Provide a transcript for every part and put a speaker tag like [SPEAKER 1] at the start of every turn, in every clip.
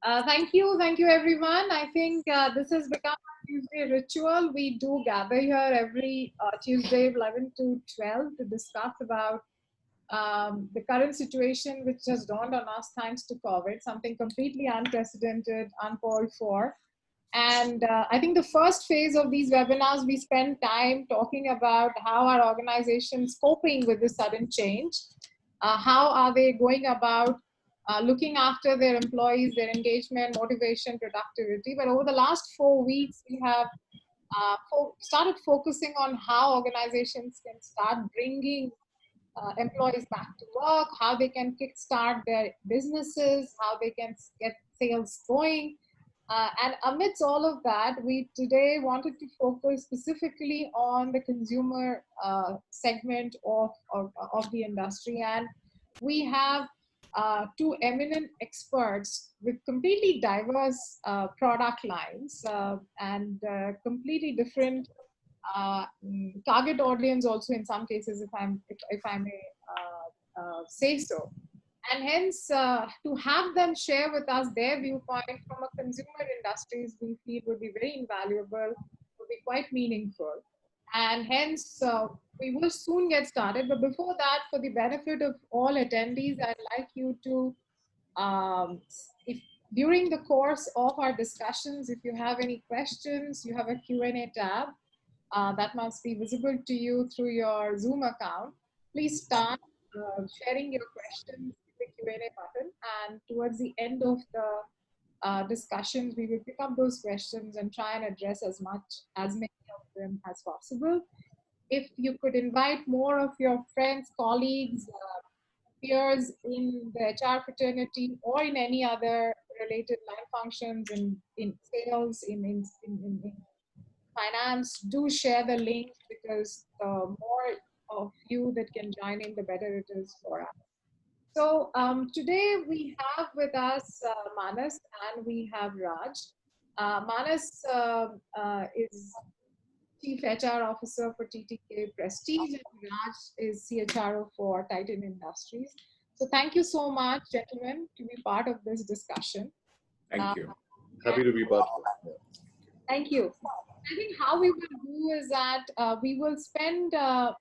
[SPEAKER 1] Thank you everyone. I think this has become a Tuesday ritual. We do gather here every Tuesday 11 to 12 to discuss about the current situation which has dawned on us thanks to COVID, something completely unprecedented, uncalled for. And I think the first phase of these webinars, we spend time talking about how our organizations coping with this sudden change. How are they going about looking after their employees, their engagement, motivation, productivity. But over the last 4 weeks, we have started focusing on how organizations can start bringing employees back to work, how they can kickstart their businesses, how they can get sales going. And amidst all of that, we today wanted to focus specifically on the consumer segment of the industry. And we have two eminent experts with completely diverse product lines and completely different target audience also in some cases, if I may say so. And hence, to have them share with us their viewpoint from a consumer industries, we feel would be very invaluable, would be quite meaningful. And hence, we will soon get started. But before that, for the benefit of all attendees, I'd like you to, if during the course of our discussions, if you have any questions, you have a Q&A tab that must be visible to you through your Zoom account. Please start sharing your questions in the Q&A button, and towards the end of the discussions, we will pick up those questions and try and address as many of them as possible. If you could invite more of your friends, colleagues, peers in the HR fraternity or in any other related line functions in sales, in finance, do share the link, because the more of you that can join in, the better it is for us. So today we have with us Manas and we have Raj. Manas is Chief HR Officer for TTK Prestige, and Raj is CHRO for Titan Industries. So thank you so much, gentlemen, to be part of this discussion.
[SPEAKER 2] Thank you. Happy to be part of it.
[SPEAKER 1] Thank you. I think how we will do is that we will spend,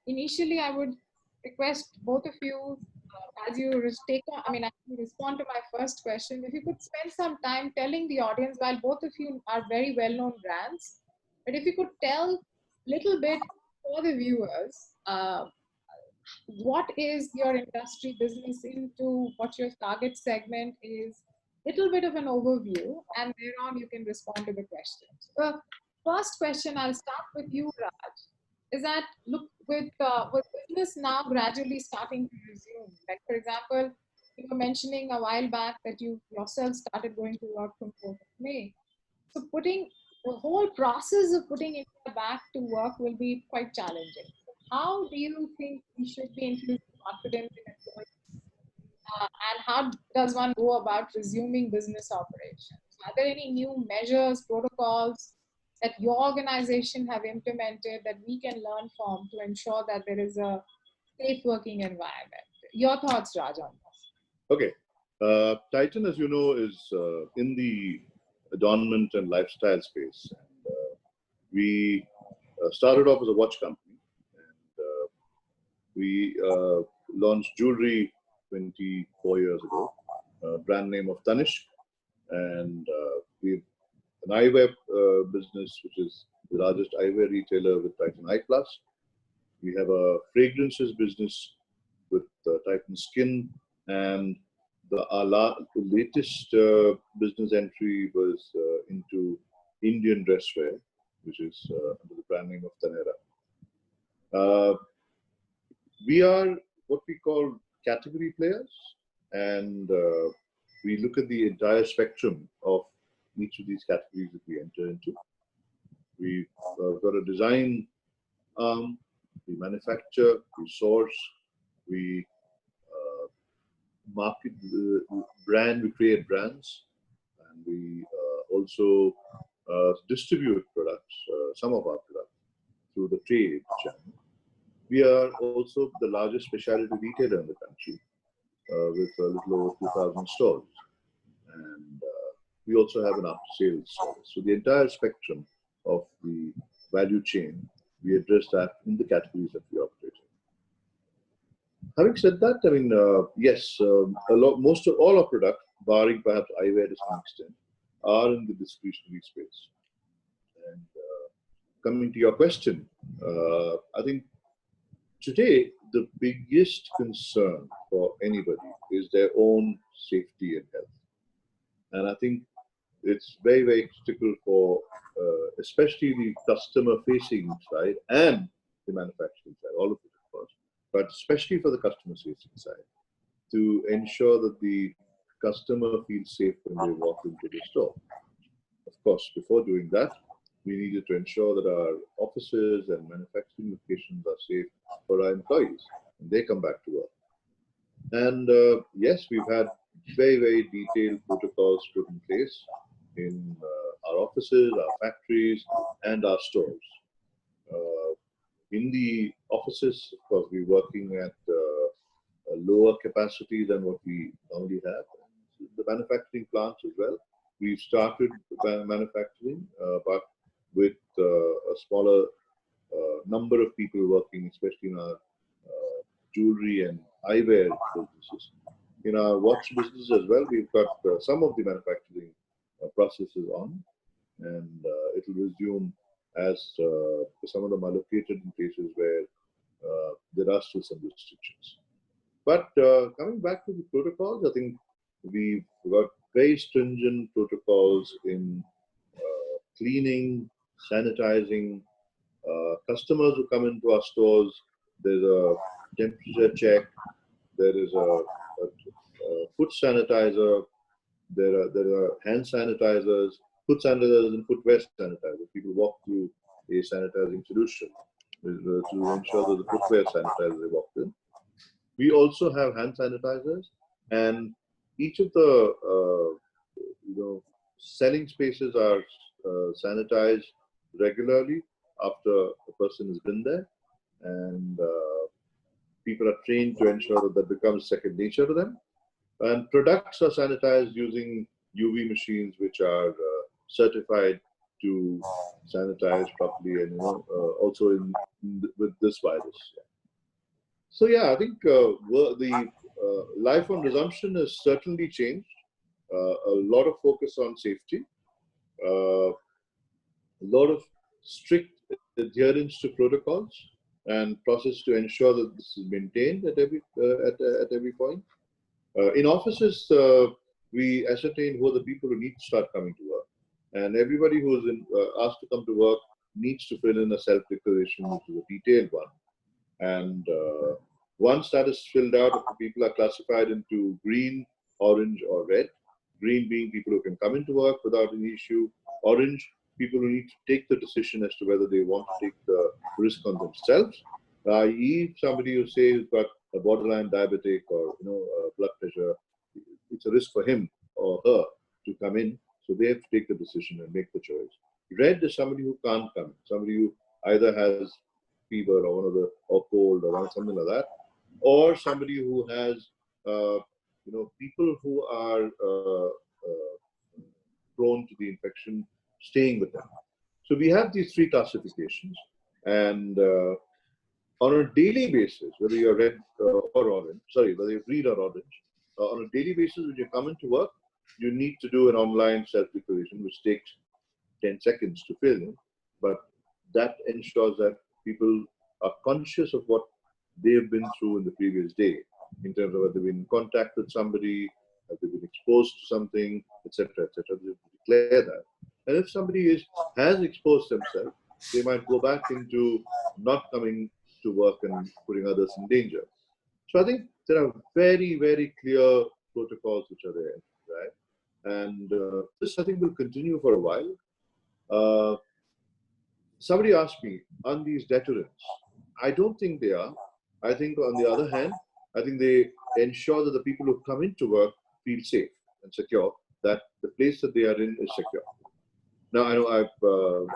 [SPEAKER 1] initially I would request both of you, as you take on, I can respond to my first question, if you could spend some time telling the audience, while both of you are very well-known brands, but if you could tell a little bit for the viewers, what is your industry business into, what your target segment is, little bit of an overview, and thereon you can respond to the questions. The first question, I'll start with you, Raj, is that look, with business now gradually starting to resume, like for example, you were mentioning a while back that you yourself started going to work from 4th of May. So putting the whole process of putting it back to work will be quite challenging. How do you think we should be infusing confidence in employees? And how does one go about resuming business operations? Are there any new measures, protocols that your organization have implemented that we can learn from to ensure that there is a safe working environment? Your thoughts, Raj, on this.
[SPEAKER 2] Okay. Titan, as you know, is in the adornment and lifestyle space. And, we started off as a watch company, and we launched jewelry 24 years ago, brand name of Tanishq, and we've an eyewear business, which is the largest eyewear retailer with Titan Eye Plus. We have a fragrances business with Titan Skin, and the latest business entry was into Indian dress wear, which is under the brand name of Tanera. We are what we call category players, and we look at the entire spectrum of each of these categories that we enter into. We've got a design arm, we manufacture, we source, we market the brand, we create brands, and we also distribute products, some of our products, through the trade channel. We are also the largest specialty retailer in the country with a little over 2,000 stores. And we also have an after-sales service. So the entire spectrum of the value chain, we address that in the categories that we operate in. Having said that, I mean, yes, most of all our products, barring perhaps eyewear to some extent, are in the discretionary space. And coming to your question, I think today the biggest concern for anybody is their own safety and health. And I think it's very, very critical for especially the customer-facing side and the manufacturing side, all of it, of course, but especially for the customer-facing side, to ensure that the customer feels safe when they walk into the store. Of course, before doing that, we needed to ensure that our offices and manufacturing locations are safe for our employees when they come back to work. And yes, we've had very, very detailed protocols put in place in our offices, our factories, and our stores. In the offices, of course, we're working at a lower capacity than what we normally have. The manufacturing plants as well. We've started manufacturing, but with a smaller number of people working, especially in our jewelry and eyewear businesses. In our watch business as well, we've got some of the manufacturing processes on, and it will resume as some of them are located in places where there are still some restrictions. But coming back to the protocols, I think we've got very stringent protocols in cleaning, sanitizing. Customers who come into our stores, there's a temperature check, there is a foot sanitizer, there are hand sanitizers, foot sanitizers and footwear sanitizers. People walk through a sanitizing solution to ensure that the footwear sanitizer they walk in. We also have hand sanitizers, and each of the selling spaces are sanitized regularly after a person has been there, and people are trained to ensure that that becomes second nature to them. And products are sanitized using UV machines, which are certified to sanitize properly, and also with this virus. So yeah, I think the life on resumption has certainly changed. A lot of focus on safety, a lot of strict adherence to protocols and process to ensure that this is maintained at every point. In offices, we ascertain who are the people who need to start coming to work, and everybody who is asked to come to work needs to fill in a self-declaration, which is a detailed one. And once that is filled out, people are classified into green, orange, or red. Green being people who can come into work without any issue. Orange, people who need to take the decision as to whether they want to take the risk on themselves, i.e. somebody who say who's got a borderline diabetic or blood pressure, it's a risk for him or her to come in, so they have to take the decision and make the choice. Red is somebody who can't come, somebody who either has fever or cold or something like that, or somebody who has people who are prone to the infection staying with them. So we have these three classifications, and on a daily basis, whether you're red or orange, whether you're green or orange, on a daily basis, when you come into work, you need to do an online self-declaration, which takes 10 seconds to fill in, but that ensures that people are conscious of what they have been through in the previous day, in terms of whether they've been in contact with somebody, have they been exposed to something, etc., etc. They declare that. And if somebody has exposed themselves, they might go back into not coming to work and putting others in danger. So I think there are very, very clear protocols which are there, right? And this, I think, will continue for a while. Somebody asked me, are these deterrents? I don't think they are. I think, on the other hand, I think they ensure that the people who come into work feel safe and secure, that the place that they are in is secure. Now, I know I've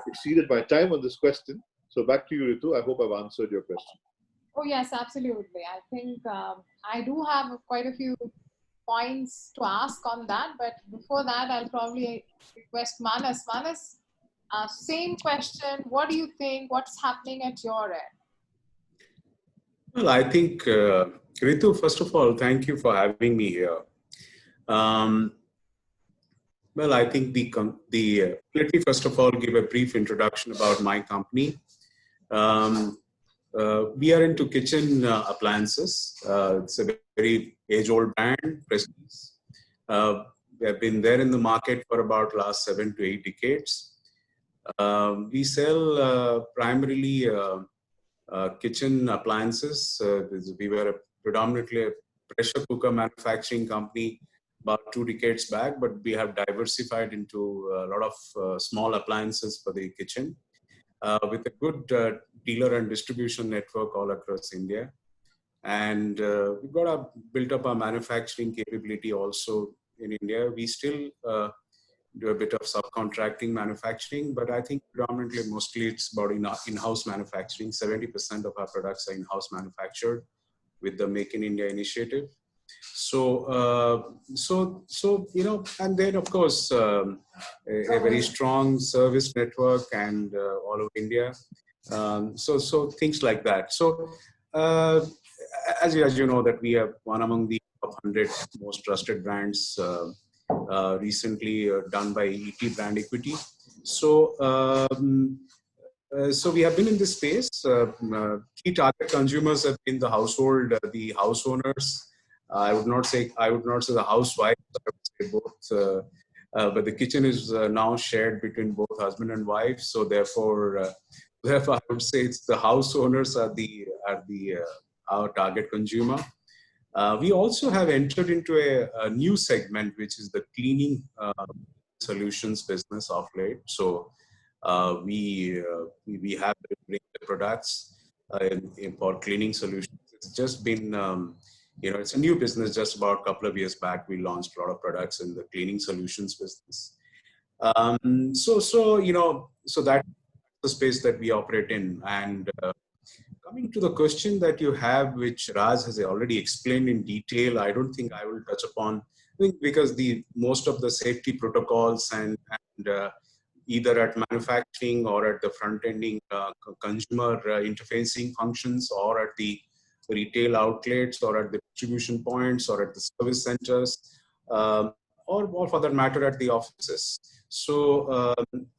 [SPEAKER 2] exceeded my time on this question. So back to you, Ritu. I hope I've answered your question.
[SPEAKER 1] Oh, yes, absolutely. I think I do have quite a few points to ask on that. But before that, I'll probably request Manas. Manas, same question. What do you think? What's happening at your end?
[SPEAKER 3] Well, I think, Ritu, first of all, thank you for having me here. Well, I think let me first of all give a brief introduction about my company. We are into kitchen appliances. It's a very age-old brand, Prestige. We have been there in the market for about last 7 to 8 decades. We sell primarily kitchen appliances. We were predominantly a pressure cooker manufacturing company about 2 decades back, but we have diversified into a lot of small appliances for the kitchen with a good dealer and distribution network all across India. And we've built up our manufacturing capability also in India. We still do a bit of subcontracting manufacturing, but I think predominantly, mostly it's about in-house manufacturing. 70% of our products are in-house manufactured with the Make in India initiative. So, and then of course, a very strong service network and all over India. So things like that. So, as you know, that we have one among the top 100 most trusted brands recently done by ET Brand Equity. So, so we have been in this space. Key target consumers have been the household, the house owners. I would not say the housewives. I would say both. But the kitchen is now shared between both husband and wife. So therefore, I would say it's the house owners are our target consumer. We also have entered into a new segment, which is the cleaning solutions business of late. So we have products for cleaning solutions. It's just been it's a new business. Just about a couple of years back, we launched a lot of products in the cleaning solutions business. So that's the space that we operate in. And coming to the question that you have, which Raj has already explained in detail, I don't think I will touch upon. I think because most of the safety protocols and either at manufacturing or at the front-ending consumer interfacing functions, or at the retail outlets, or at the distribution points, or at the service centers, or for that matter at the offices. So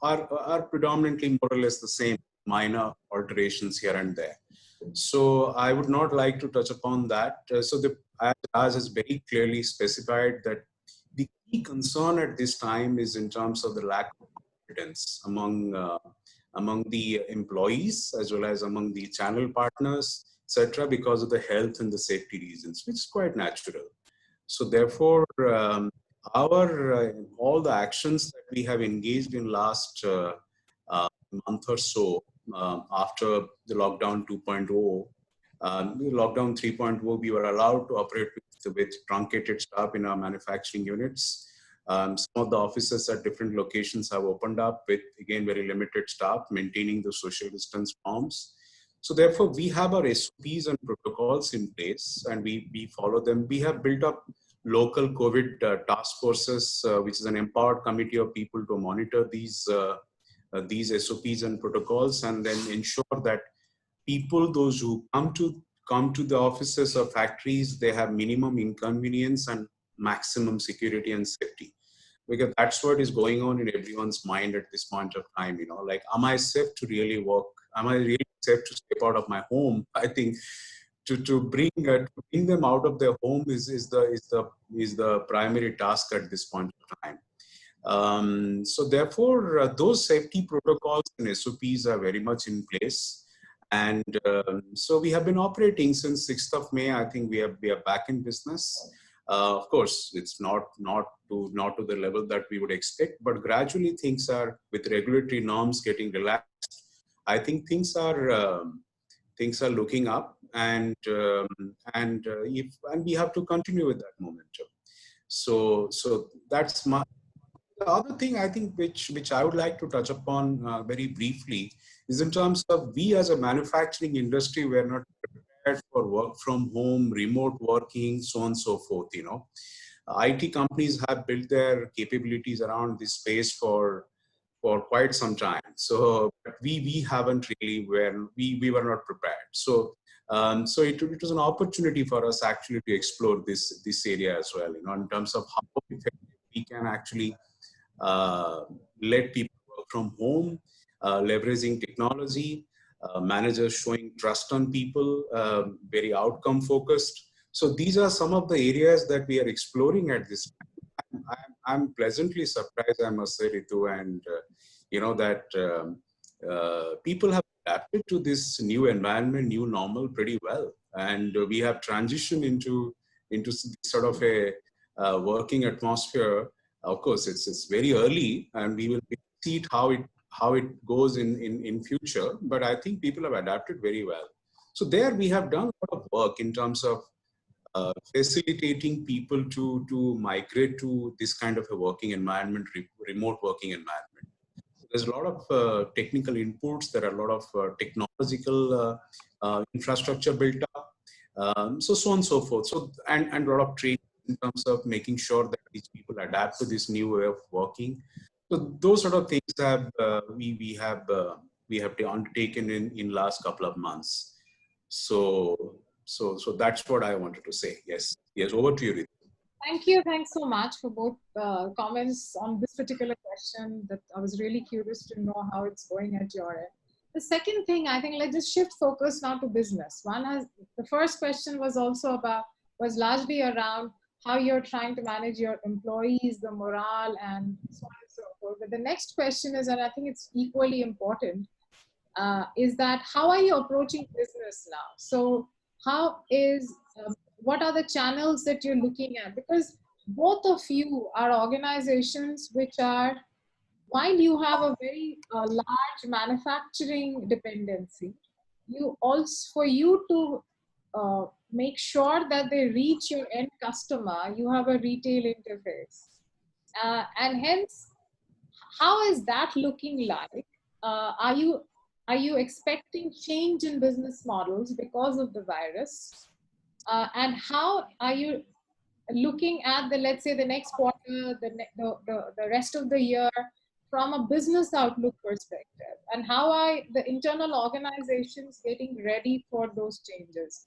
[SPEAKER 3] are predominantly more or less the same, minor alterations here and there. So I would not like to touch upon that. So as has very clearly specified that the key concern at this time is in terms of the lack of confidence among the employees as well as among the channel partners, etc., because of the health and the safety reasons, which is quite natural. So therefore, all the actions that we have engaged in last month or so after the lockdown 2.0, lockdown 3.0, we were allowed to operate with truncated staff in our manufacturing units. Some of the offices at different locations have opened up with, again, very limited staff, maintaining the social distance norms. So therefore, we have our SOPs and protocols in place, and we follow them. We have built up local COVID task forces, which is an empowered committee of people to monitor these SOPs and protocols, and then ensure that people, those who come to the offices or factories, they have minimum inconvenience and maximum security and safety. Because that's what is going on in everyone's mind at this point of time. Like, am I safe to really work? Am I really safe to step out of my home? I think to bring them out of their home is the primary task at this point of time. So therefore, those safety protocols and SOPs are very much in place. And so we have been operating since 6th of May. I think we are back in business. Of course, it's not to the level that we would expect, but gradually things are, with regulatory norms getting relaxed, I think things are looking up, and we have to continue with that momentum. So that's the other thing, I think, which I would like to touch upon very briefly, is in terms of we as a manufacturing industry, we're not prepared for work from home, remote working, so on and so forth. IT companies have built their capabilities around this space for quite some time. So but we haven't really we were not prepared. So so it was an opportunity for us actually to explore this area as well, in terms of how effective we can actually let people work from home, leveraging technology, managers showing trust on people, very outcome focused. So these are some of the areas that we are exploring at this time. I'm pleasantly surprised, I must say, Ritu, and that people have adapted to this new environment, new normal pretty well, and we have transitioned into sort of a working atmosphere. Of course, it's very early, and we will see how it goes in future. But I think people have adapted very well. So there we have done a lot of work in terms of facilitating people to migrate to this kind of a working environment, remote working environment. There's a lot of technical inputs. There are a lot of technological infrastructure built up. So on and so forth. So and a lot of training in terms of making sure that these people adapt to this new way of working. So those sort of things have we have undertaken in last couple of months. So that's what I wanted to say. Yes, over to you, Ritu.
[SPEAKER 1] Thank you. Thanks so much for both comments on this particular question. That I was really curious to know how it's going at your end. The second thing, I think, let's just shift focus now to business. The first question was largely around how you're trying to manage your employees, the morale, and so on and so forth. But the next question is, and I think it's equally important, is that how are you approaching business now? So what are the channels that you're looking at? Because both of you are organizations which are, while you have a very large manufacturing dependency, for you to make sure that they reach your end customer, you have a retail interface. And hence, how is that looking like? Are you expecting change in business models because of the virus? And how are you looking at let's say the next quarter, the rest of the year from a business outlook perspective? And how are the internal organizations getting ready for those changes?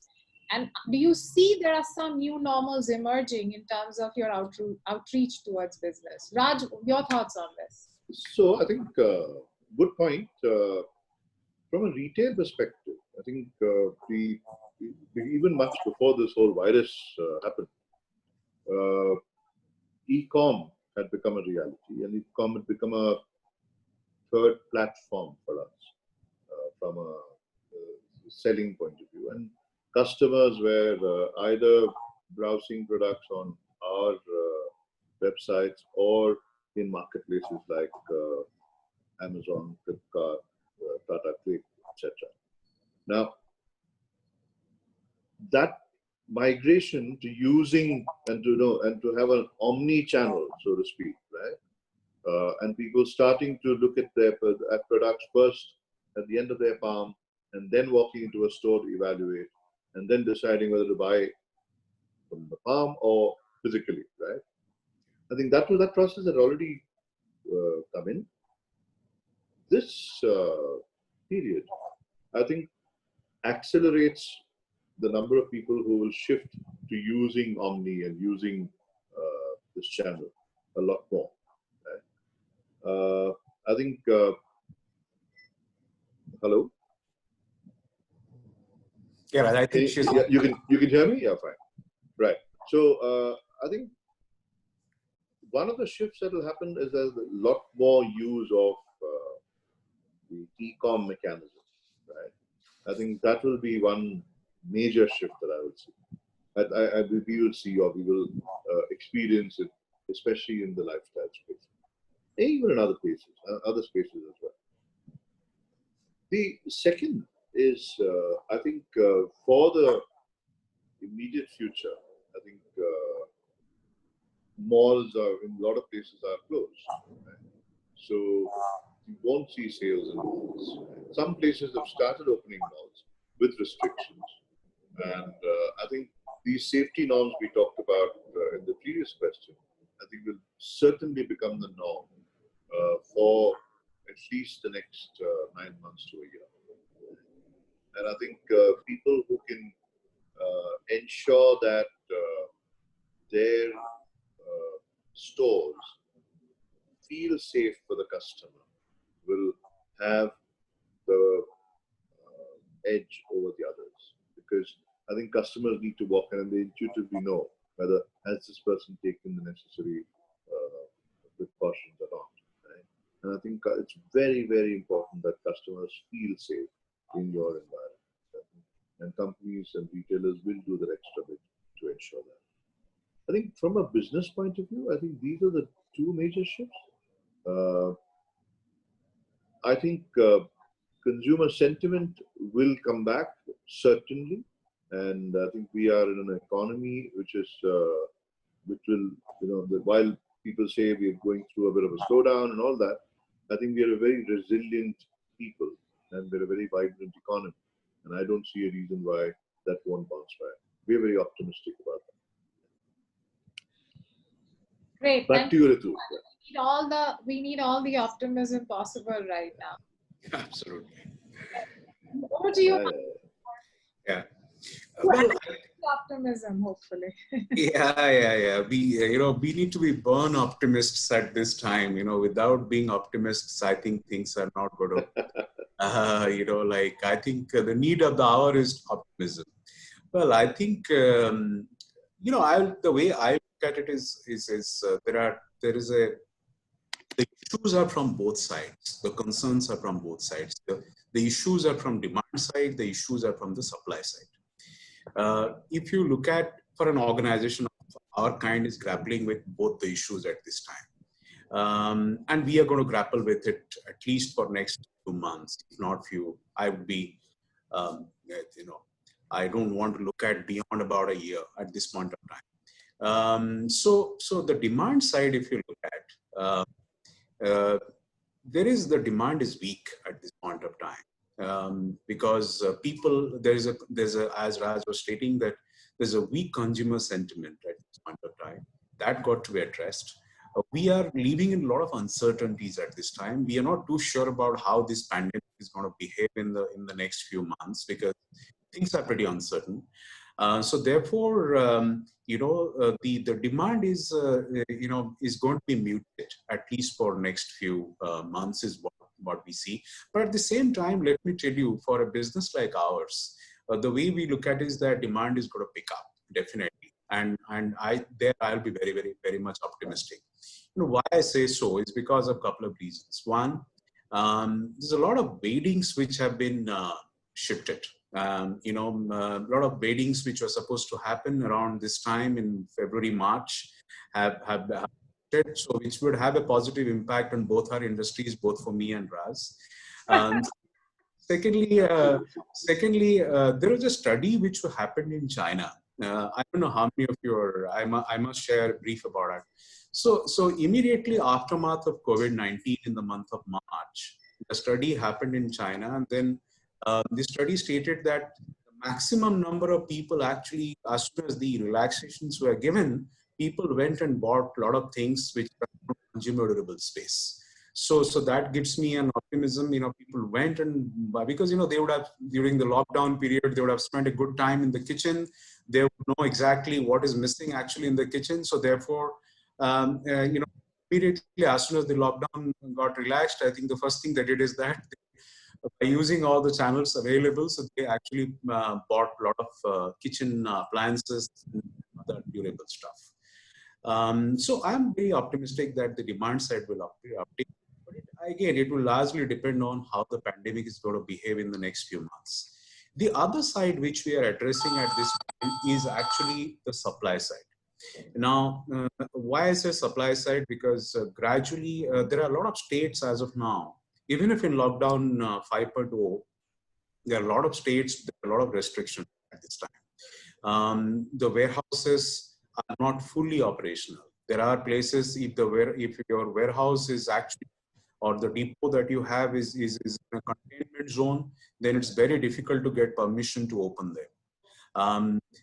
[SPEAKER 1] And do you see there are some new normals emerging in terms of your outreach towards business? Raj, your thoughts on this?
[SPEAKER 2] So I think good point. From a retail perspective, I think we even much before this whole virus happened, e-com had become a reality, and e-com had become a third platform for us from a selling point of view. And customers were either browsing products on our websites or in marketplaces like Amazon, Flipkart, Tata Click, etc. Now, that migration to using and to have an omni-channel, so to speak, right? And people starting to look at their products first at the end of their palm, and then walking into a store to evaluate, and then deciding whether to buy from the palm or physically, right? I think that process had already come in. This period, I think, accelerates the number of people who will shift to using Omni and using this channel a lot more. Right? I think. Hello.
[SPEAKER 3] Yeah, I think she's.
[SPEAKER 2] Yeah, you can hear me. Yeah, fine. Right. So I think one of the shifts that will happen is there's a lot more use of the e-com mechanism. Right. I think that will be one major shift that I would see. We will see, or we will experience it, especially in the lifestyle space, even in other places, other spaces as well. The second is, I think, for the immediate future, I think malls in a lot of places are closed. Right? So you won't see sales in malls. Right? Some places have started opening malls with restrictions. And I think these safety norms we talked about in the previous question, I think will certainly become the norm for at least the next 9 months to a year. And I think people who can ensure that their stores feel safe for the customer will have the edge over the others, because I think customers need to walk in and they intuitively know whether has this person taken the necessary precautions or not. Right? And I think it's very, very important that customers feel safe in your environment. And companies and retailers will do their extra bit to ensure that. I think from a business point of view, I think these are the two major shifts. I think consumer sentiment will come back, certainly. And I think we are in an economy which will, while people say we are going through a bit of a slowdown and all that, I think we are a very resilient people and we're a very vibrant economy. And I don't see a reason why that won't bounce back. We're very optimistic about that.
[SPEAKER 1] Great.
[SPEAKER 2] Back to you, Ritu.
[SPEAKER 1] We need all the optimism possible right now.
[SPEAKER 3] Absolutely.
[SPEAKER 1] Over to you.
[SPEAKER 3] Yeah.
[SPEAKER 1] Well, optimism, hopefully.
[SPEAKER 3] Yeah. We need to be born optimists at this time. Without being optimists, I think things are not going to. I think the need of the hour is optimism. Well, I think the way I look at it is the issues are from both sides. The concerns are from both sides. The issues are from demand side. The issues are from the supply side. If you look at, for an organization of our kind is grappling with both the issues at this time. And we are going to grapple with it at least for next 2 months, if not few. I would be, I don't want to look at beyond about a year at this point of time. So the demand side, if you look at, the demand is weak at this point of time because as Raj was stating, that there's a weak consumer sentiment at this point of time. That got to be addressed. We are living in a lot of uncertainties at this time. We are not too sure about how this pandemic is going to behave in the next few months, because things are pretty uncertain. So therefore, the demand is going to be muted at least for next few months is what we see. But at the same time, let me tell you, for a business like ours, the way we look at it is that demand is going to pick up definitely, and I'll be very, very, very much optimistic. Why I say so is because of a couple of reasons. One, there's a lot of weightings which have been shifted. A lot of weightings which were supposed to happen around this time in February, March have shifted, so which would have a positive impact on both our industries, both for me and Raz. Secondly, there was a study which happened in China. I don't know how many of you are, I must share a brief about it. So immediately aftermath of COVID-19 in the month of March, the study happened in China, and then the study stated that the maximum number of people actually, as soon as the relaxations were given, people went and bought a lot of things which are from consumer durable space. So that gives me an optimism. People went and, because they would have, during the lockdown period, they would have spent a good time in the kitchen. They would know exactly what is missing actually in the kitchen. So therefore, immediately as soon as the lockdown got relaxed, I think the first thing they did is that by using all the channels available, so they actually bought a lot of kitchen appliances and other durable stuff. So I'm very optimistic that the demand side will uptake. But again, it will largely depend on how the pandemic is going to behave in the next few months. The other side which we are addressing at this time is actually the supply side. Now, why I say supply side? Because gradually there are a lot of states as of now, even if in lockdown 5.0, there are a lot of states, there are a lot of restrictions at this time. The warehouses are not fully operational. There are places, if your warehouse is actually, or the depot that you have is in a containment zone, then it's very difficult to get permission to open them.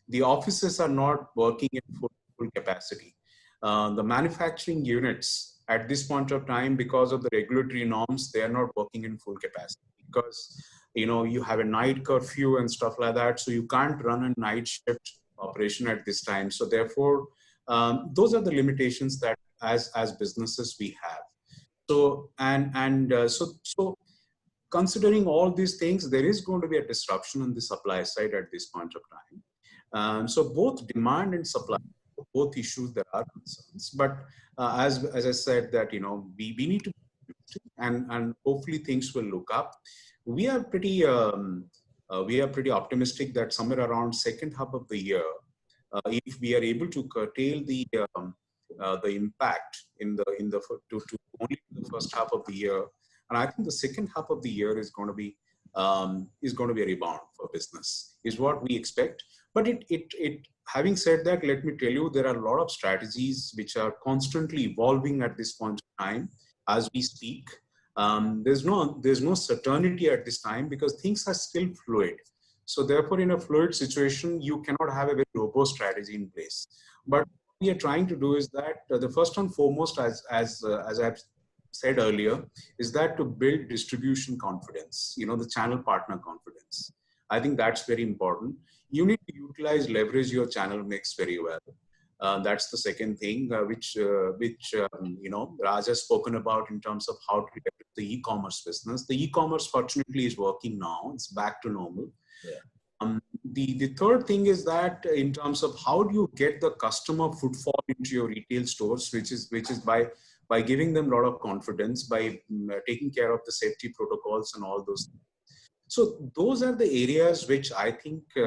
[SPEAKER 3] The offices are not working in full full capacity. The manufacturing units at this point of time, because of the regulatory norms, they are not working in full capacity because you have a night curfew and stuff like that, so you can't run a night shift operation at this time. So therefore, those are the limitations that as businesses we have. So so considering all these things, there is going to be a disruption on the supply side at this point of time. So both demand and supply, both issues, there are concerns. But as I said, that we need to, and hopefully things will look up. We are pretty optimistic that somewhere around second half of the year, if we are able to curtail the impact in the to only the first half of the year, and I think the second half of the year is going to be a rebound for business, is what we expect. But having said that, let me tell you, there are a lot of strategies which are constantly evolving at this point in time as we speak. There's no certainty at this time because things are still fluid. So therefore, in a fluid situation, you cannot have a very robust strategy in place. But what we are trying to do is that the first and foremost, as I've said earlier, is that to build distribution confidence, the channel partner confidence. I think that's very important. You need to leverage your channel mix very well. That's the second thing, which Raj has spoken about in terms of how to get the e-commerce business. The e-commerce, fortunately, is working now. It's back to normal. Yeah. The third thing is that in terms of how do you get the customer footfall into your retail stores, which is by giving them a lot of confidence, by taking care of the safety protocols and all those things. So those are the areas which I think, we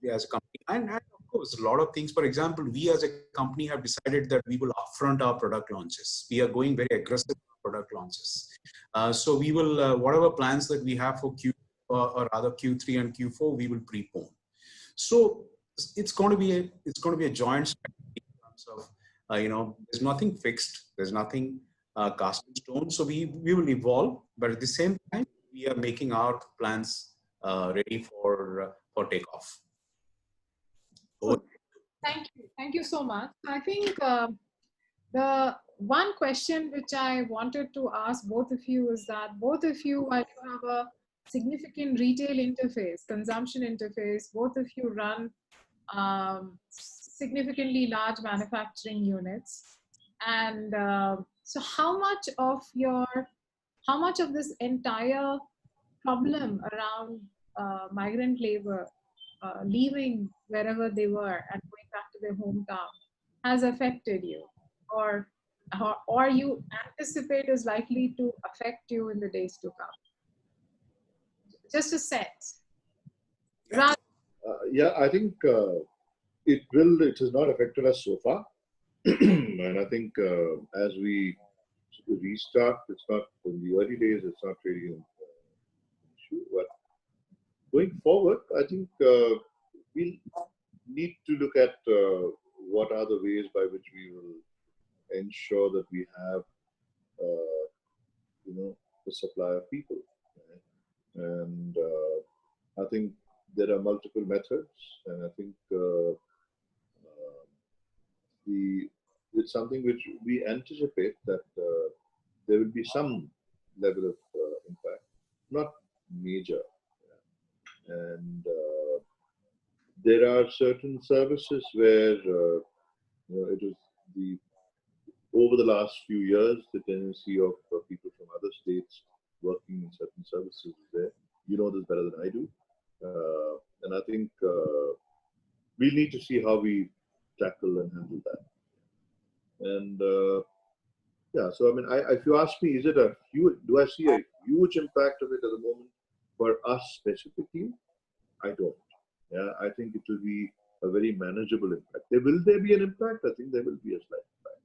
[SPEAKER 3] as a company, and of course, a lot of things. For example, we as a company have decided that we will upfront our product launches. We are going very aggressive with product launches. So we will, whatever plans that we have for Q or other Q3 and Q4, we will prepone. So it's going to be a joint strategy in terms of, there's nothing fixed, there's nothing cast in stone. So we will evolve, but at the same time, we are making our plans ready for takeoff.
[SPEAKER 1] Thank you so much. I think the one question which I wanted to ask both of you is that both of you, while you have a significant retail interface, consumption interface, both of you run significantly large manufacturing units. And so how much of this entire problem around migrant labor leaving wherever they were and going back to their hometown has affected you, or you anticipate is likely to affect you in the days to come? Just a sense.
[SPEAKER 2] Yeah, I think it has not affected us so far. And I think as we restart, it's not in the early days, it's not really an issue. But going forward, I think we'll need to look at what are the ways by which we will ensure that we have, the supply of people. Right? And I think there are multiple methods, and I think it's something which we anticipate that there will be some level of impact, not major. Yeah. And there are certain services where it is over the last few years, the tendency of people from other states working in certain services is there. You know this better than I do. And I think we need to see how we tackle and handle that. And yeah, so I mean, if you ask me, is it do I see a huge impact of it at the moment for us specifically? I don't. Yeah, I think it will be a very manageable impact. Will there be an impact? I think there will be a slight impact,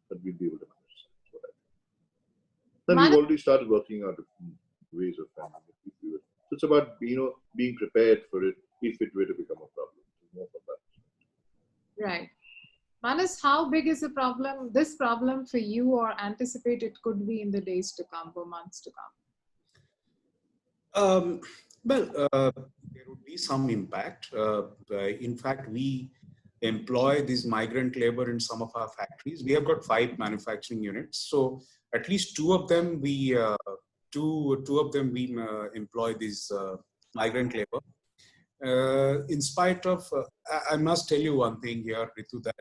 [SPEAKER 2] but we'll be able to manage that. Then we've already started working out ways of handling it. So it's about being prepared for it if it were to become a problem. More from that.
[SPEAKER 1] Right. Manas, how big is this problem for you, or anticipate it could be in the days to come or months to come?
[SPEAKER 3] Well, there would be some impact. In fact, we employ these migrant labor in some of our factories. We have got 5 manufacturing units, so at least two of them we employ these migrant labor. In spite of, I must tell you one thing here, Ritu, that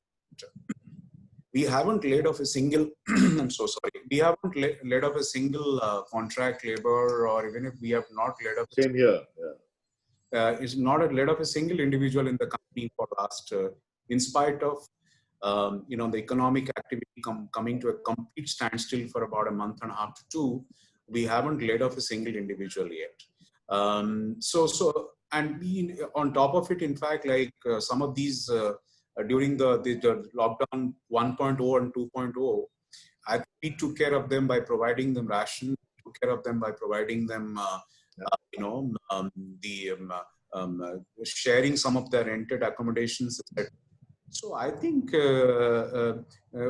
[SPEAKER 3] we haven't laid off a single, I'm so sorry, we haven't laid off a single contract labor, or even if we have not laid off.
[SPEAKER 2] Same here, yeah.
[SPEAKER 3] Is not laid off a single individual in the company for last, in spite of, the economic activity coming to a complete standstill for about a month and a half to 2, we haven't laid off a single individual yet. And on top of it, in fact, like some of these, during the lockdown 1.0 and 2.0, we took care of them by providing them rations, took care of them by providing them, sharing some of their rented accommodations, etc. So I think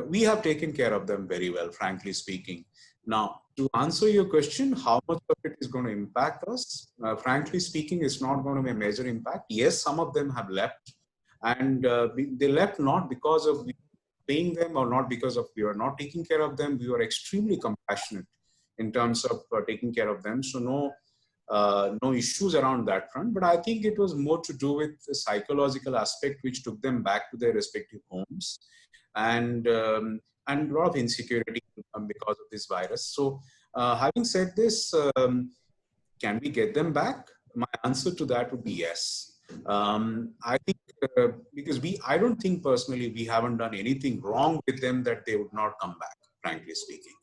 [SPEAKER 3] we have taken care of them very well, frankly speaking. Now, to answer your question, how much of it is going to impact us? Frankly speaking, it's not going to be a major impact. Yes, some of them have left, and they left not because of paying them or not because of we were not taking care of them. We were extremely compassionate in terms of taking care of them. So no issues around that front, but I think it was more to do with the psychological aspect which took them back to their respective homes, and a lot of insecurity because of this virus. So having said this, can we get them back? My answer to that would be yes. I think because I don't think personally we haven't done anything wrong with them that they would not come back, frankly speaking.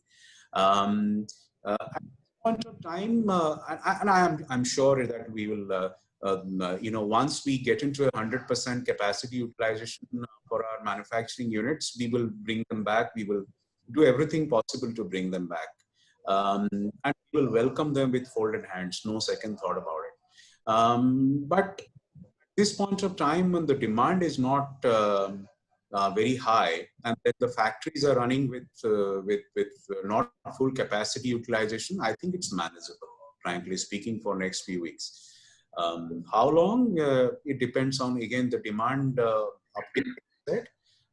[SPEAKER 3] At point of time, I'm sure that we will, once we get into 100% capacity utilization for our manufacturing units, we will bring them back. We will do everything possible to bring them back. And we will welcome them with folded hands, no second thought about it. But at this point of time, when the demand is not very high, and then the factories are running with not full capacity utilization, I think it's manageable, frankly speaking, for next few weeks. How long? It depends on, again, the demand update.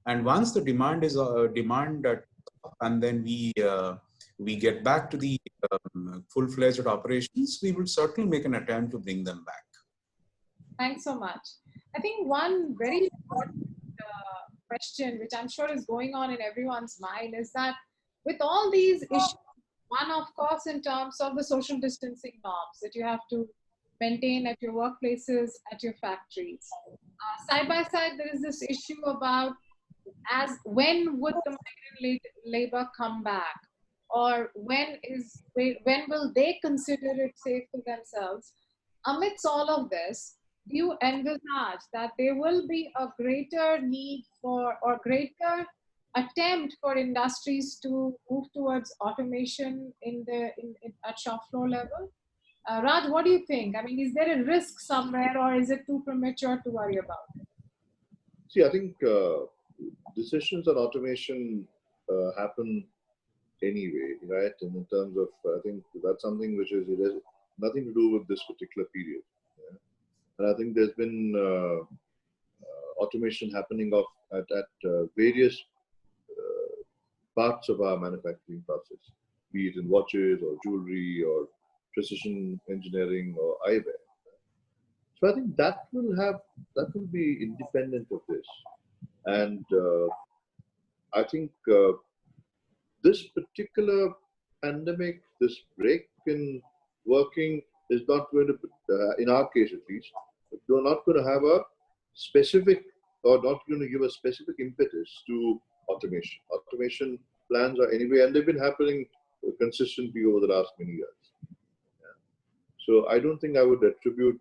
[SPEAKER 3] And once the demand is and then we get back to the full-fledged operations, we will certainly make an attempt to bring them back.
[SPEAKER 1] Thanks so much. I think one very important question, which I'm sure is going on in everyone's mind, is that with all these issues, one, of course, in terms of the social distancing norms that you have to maintain at your workplaces, at your factories. Side by side, there is this issue about when would the migrant labor come back, or when will they consider it safe for themselves? Amidst all of this, do you envisage that there will be a greater need for, or greater attempt for industries to move towards automation at shop floor level? Raj, what do you think? I mean, is there a risk somewhere, or is it too premature to worry about it?
[SPEAKER 2] See, I think decisions on automation happen anyway, right? And in terms of, I think that's something which is, it has nothing to do with this particular period. Yeah? And I think there's been automation happening at various parts of our manufacturing process, be it in watches or jewelry or precision engineering or eyewear. So I think that will be independent of this. And I think this particular pandemic, this break in working is not going to, in our case at least, we're not going to have a specific, or not going to give a specific impetus to automation. Automation plans are anyway, and they've been happening consistently over the last many years. Yeah. So I don't think I would attribute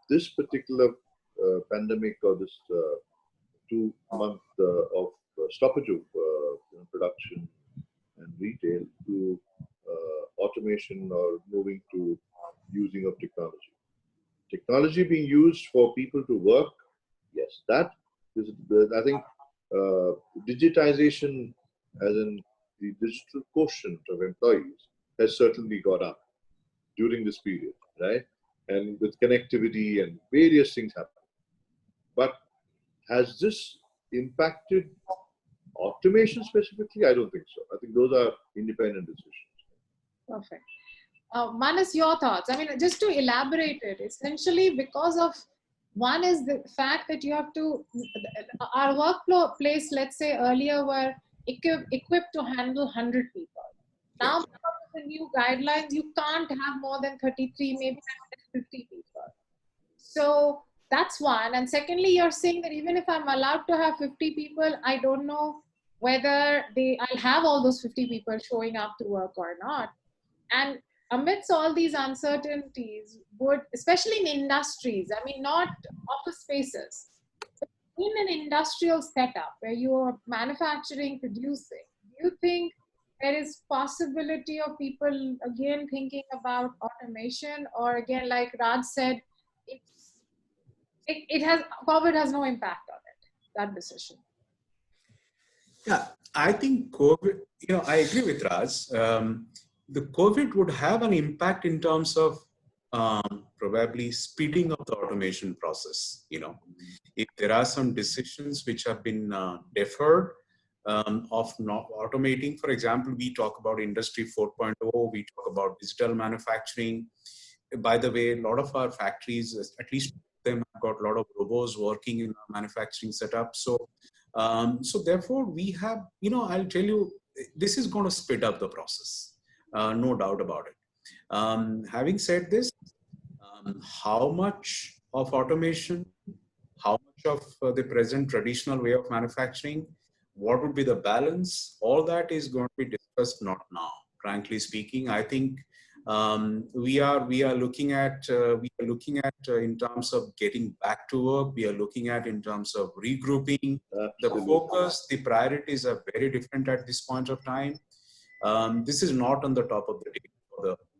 [SPEAKER 2] this particular pandemic or this 2 month of stoppage of production and retail to automation or moving to using of technology. Technology being used for people to work, yes, that is, I think, digitization, as in the digital quotient of employees, has certainly gone up during this period, right? And with connectivity and various things happening. But has this impacted automation specifically? I don't think so. I think those are independent decisions.
[SPEAKER 1] Perfect. Manas, your thoughts? I mean, just to elaborate it, essentially because of one is the fact that you have to, our workplace, let's say earlier were equipped to handle 100 people. Now, because of the new guidelines, you can't have more than 33, maybe 50 people. So that's one. And secondly, you're saying that even if I'm allowed to have 50 people, I don't know whether I'll have all those 50 people showing up to work or not. And amidst all these uncertainties, especially in industries, I mean, not office spaces, but in an industrial setup where you are manufacturing, producing, do you think there is possibility of people again thinking about automation, or again, like Raj said, COVID has no impact on it, that decision?
[SPEAKER 3] Yeah, I think COVID, I agree with Raj. The COVID would have an impact in terms of probably speeding up the automation process. If there are some decisions which have been deferred of not automating, for example, we talk about Industry 4.0, we talk about digital manufacturing. By the way, a lot of our factories, at least them, have got a lot of robots working in our manufacturing setup. So therefore we have, I'll tell you, this is going to speed up the process. No doubt about it. Having said this, how much of automation, how much of the present traditional way of manufacturing, what would be the balance? All that is going to be discussed not now. Frankly speaking, I think we are looking at in terms of getting back to work. We are looking at in terms of regrouping. The focus, the priorities are very different at this point of time. This is not on the top of the day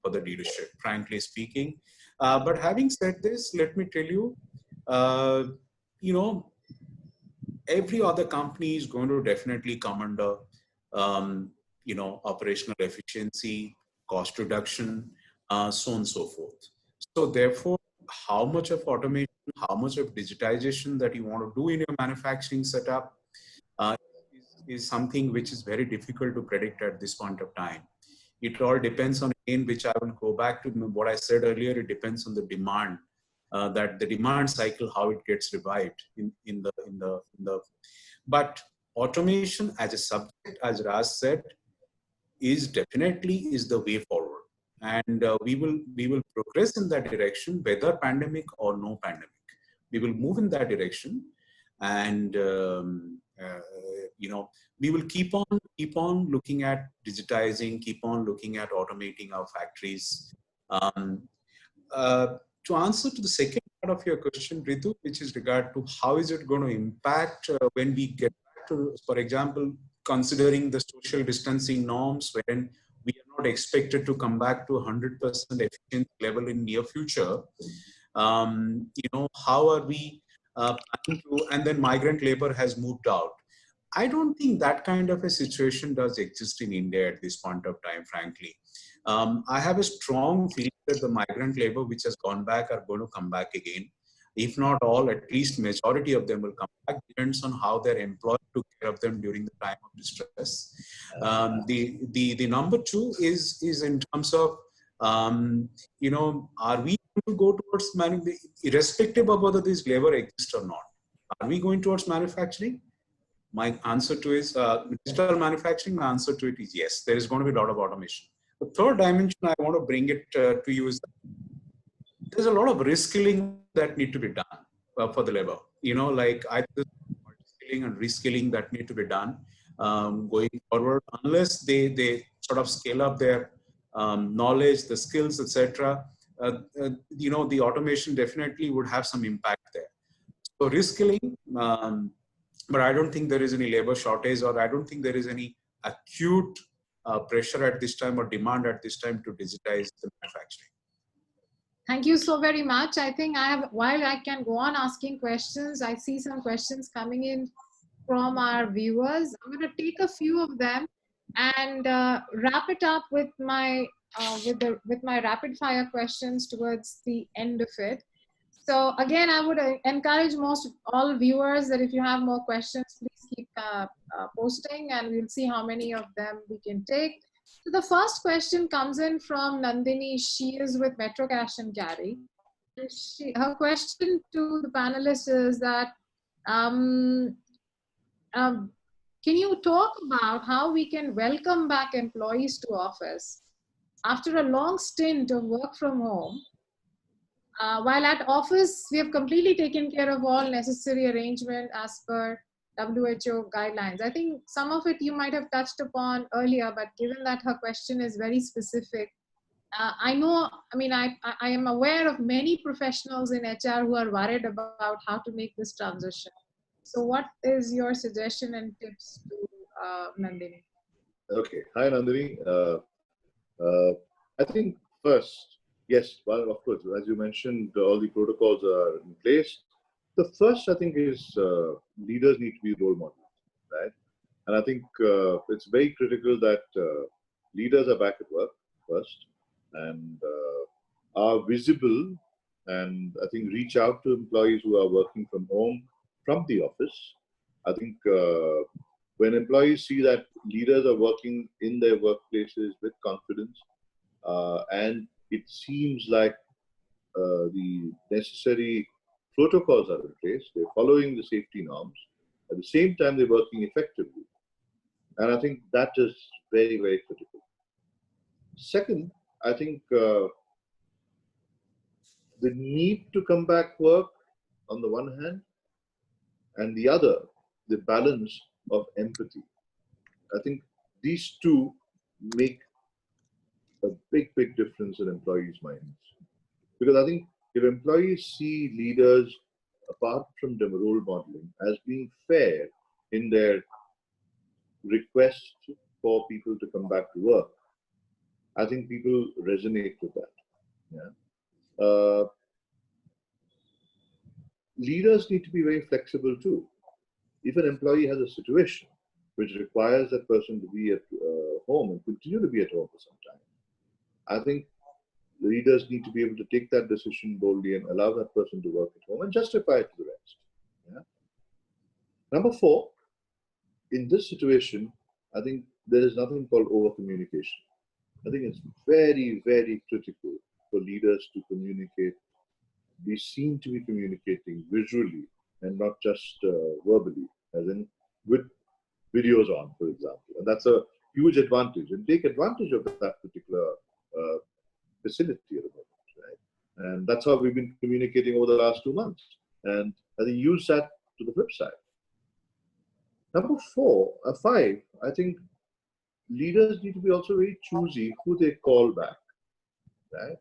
[SPEAKER 3] for the leadership, frankly speaking. But having said this, let me tell you, every other company is going to definitely come under, operational efficiency, cost reduction, so on and so forth. So therefore, how much of automation, how much of digitization that you want to do in your manufacturing setup is something which is very difficult to predict at this point of time. It all depends on, again, which I will go back to what I said earlier, it depends on the demand, that the demand cycle, how it gets revived but automation as a subject, as Raj said, is definitely the way forward. And we will progress in that direction, whether pandemic or no pandemic. We will move in that direction, and we will keep on looking at digitizing, keep on looking at automating our factories. To answer to the second part of your question, Ritu, which is regard to how is it going to impact when we get back to, for example, considering the social distancing norms, when we are not expected to come back to 100% efficiency level in near future. How are we planning to, and then migrant labor has moved out. I don't think that kind of a situation does exist in India at this point of time, frankly. I have a strong feeling that the migrant labor which has gone back are going to come back again. If not all, at least majority of them will come back. Depends on how their employer took care of them during the time of distress. The number two is in terms of, are we going to go towards irrespective of whether this labor exists or not? Are we going towards manufacturing? My answer to is digital manufacturing. My answer to it is yes. There is going to be a lot of automation. The third dimension I want to bring it to you is there's a lot of reskilling that need to be done for the labor. Like either skilling and reskilling that need to be done going forward, unless they sort of scale up their knowledge, the skills, etc. The automation definitely would have some impact there. So reskilling, but I don't think there is any labor shortage, or I don't think there is any acute pressure at this time or demand at this time to digitize the manufacturing.
[SPEAKER 1] Thank you so very much. I think while I can go on asking questions, I see some questions coming in from our viewers. I'm going to take a few of them and wrap it up with my rapid fire questions towards the end of it. So again, I would encourage all viewers that if you have more questions, please keep posting, and we'll see how many of them we can take. So the first question comes in from Nandini. She is with Metro Cash and Carry. Her question to the panelists is that, can you talk about how we can welcome back employees to office after a long stint of work from home? While at office, we have completely taken care of all necessary arrangement as per WHO guidelines. I think some of it you might have touched upon earlier, but given that her question is very specific, I am aware of many professionals in HR who are worried about how to make this transition. So what is your suggestion and tips to Nandini?
[SPEAKER 2] Okay. Hi, Nandini. I think first, yes, well, of course, as you mentioned, all the protocols are in place. The first, I think, is leaders need to be role models, right? And I think it's very critical that leaders are back at work first and are visible, and I think reach out to employees who are working from home, from the office. I think when employees see that leaders are working in their workplaces with confidence, and it seems like the necessary protocols are in place, they're following the safety norms, at the same time they're working effectively. And I think that is very, very critical. Second, I think the need to come back work on the one hand, and the other, the balance of empathy. I think these two make a big, big difference in employees' minds. Because I think if employees see leaders, apart from the role modeling, as being fair in their request for people to come back to work, I think people resonate with that. Yeah. Leaders need to be very flexible too. If an employee has a situation which requires that person to be at home and continue to be at home for some time, I think leaders need to be able to take that decision boldly and allow that person to work at home and justify it to the rest. Yeah? Number 4, in this situation, I think there is nothing called over-communication. I think it's very, very critical for leaders to communicate, be seen to be communicating visually and not just verbally, as in with videos on, for example. And that's a huge advantage, and take advantage of that particular facility at the moment, right? And that's how we've been communicating over the last 2 months. And I think use that to the flip side. Number 5, I think leaders need to be also very choosy who they call back, right?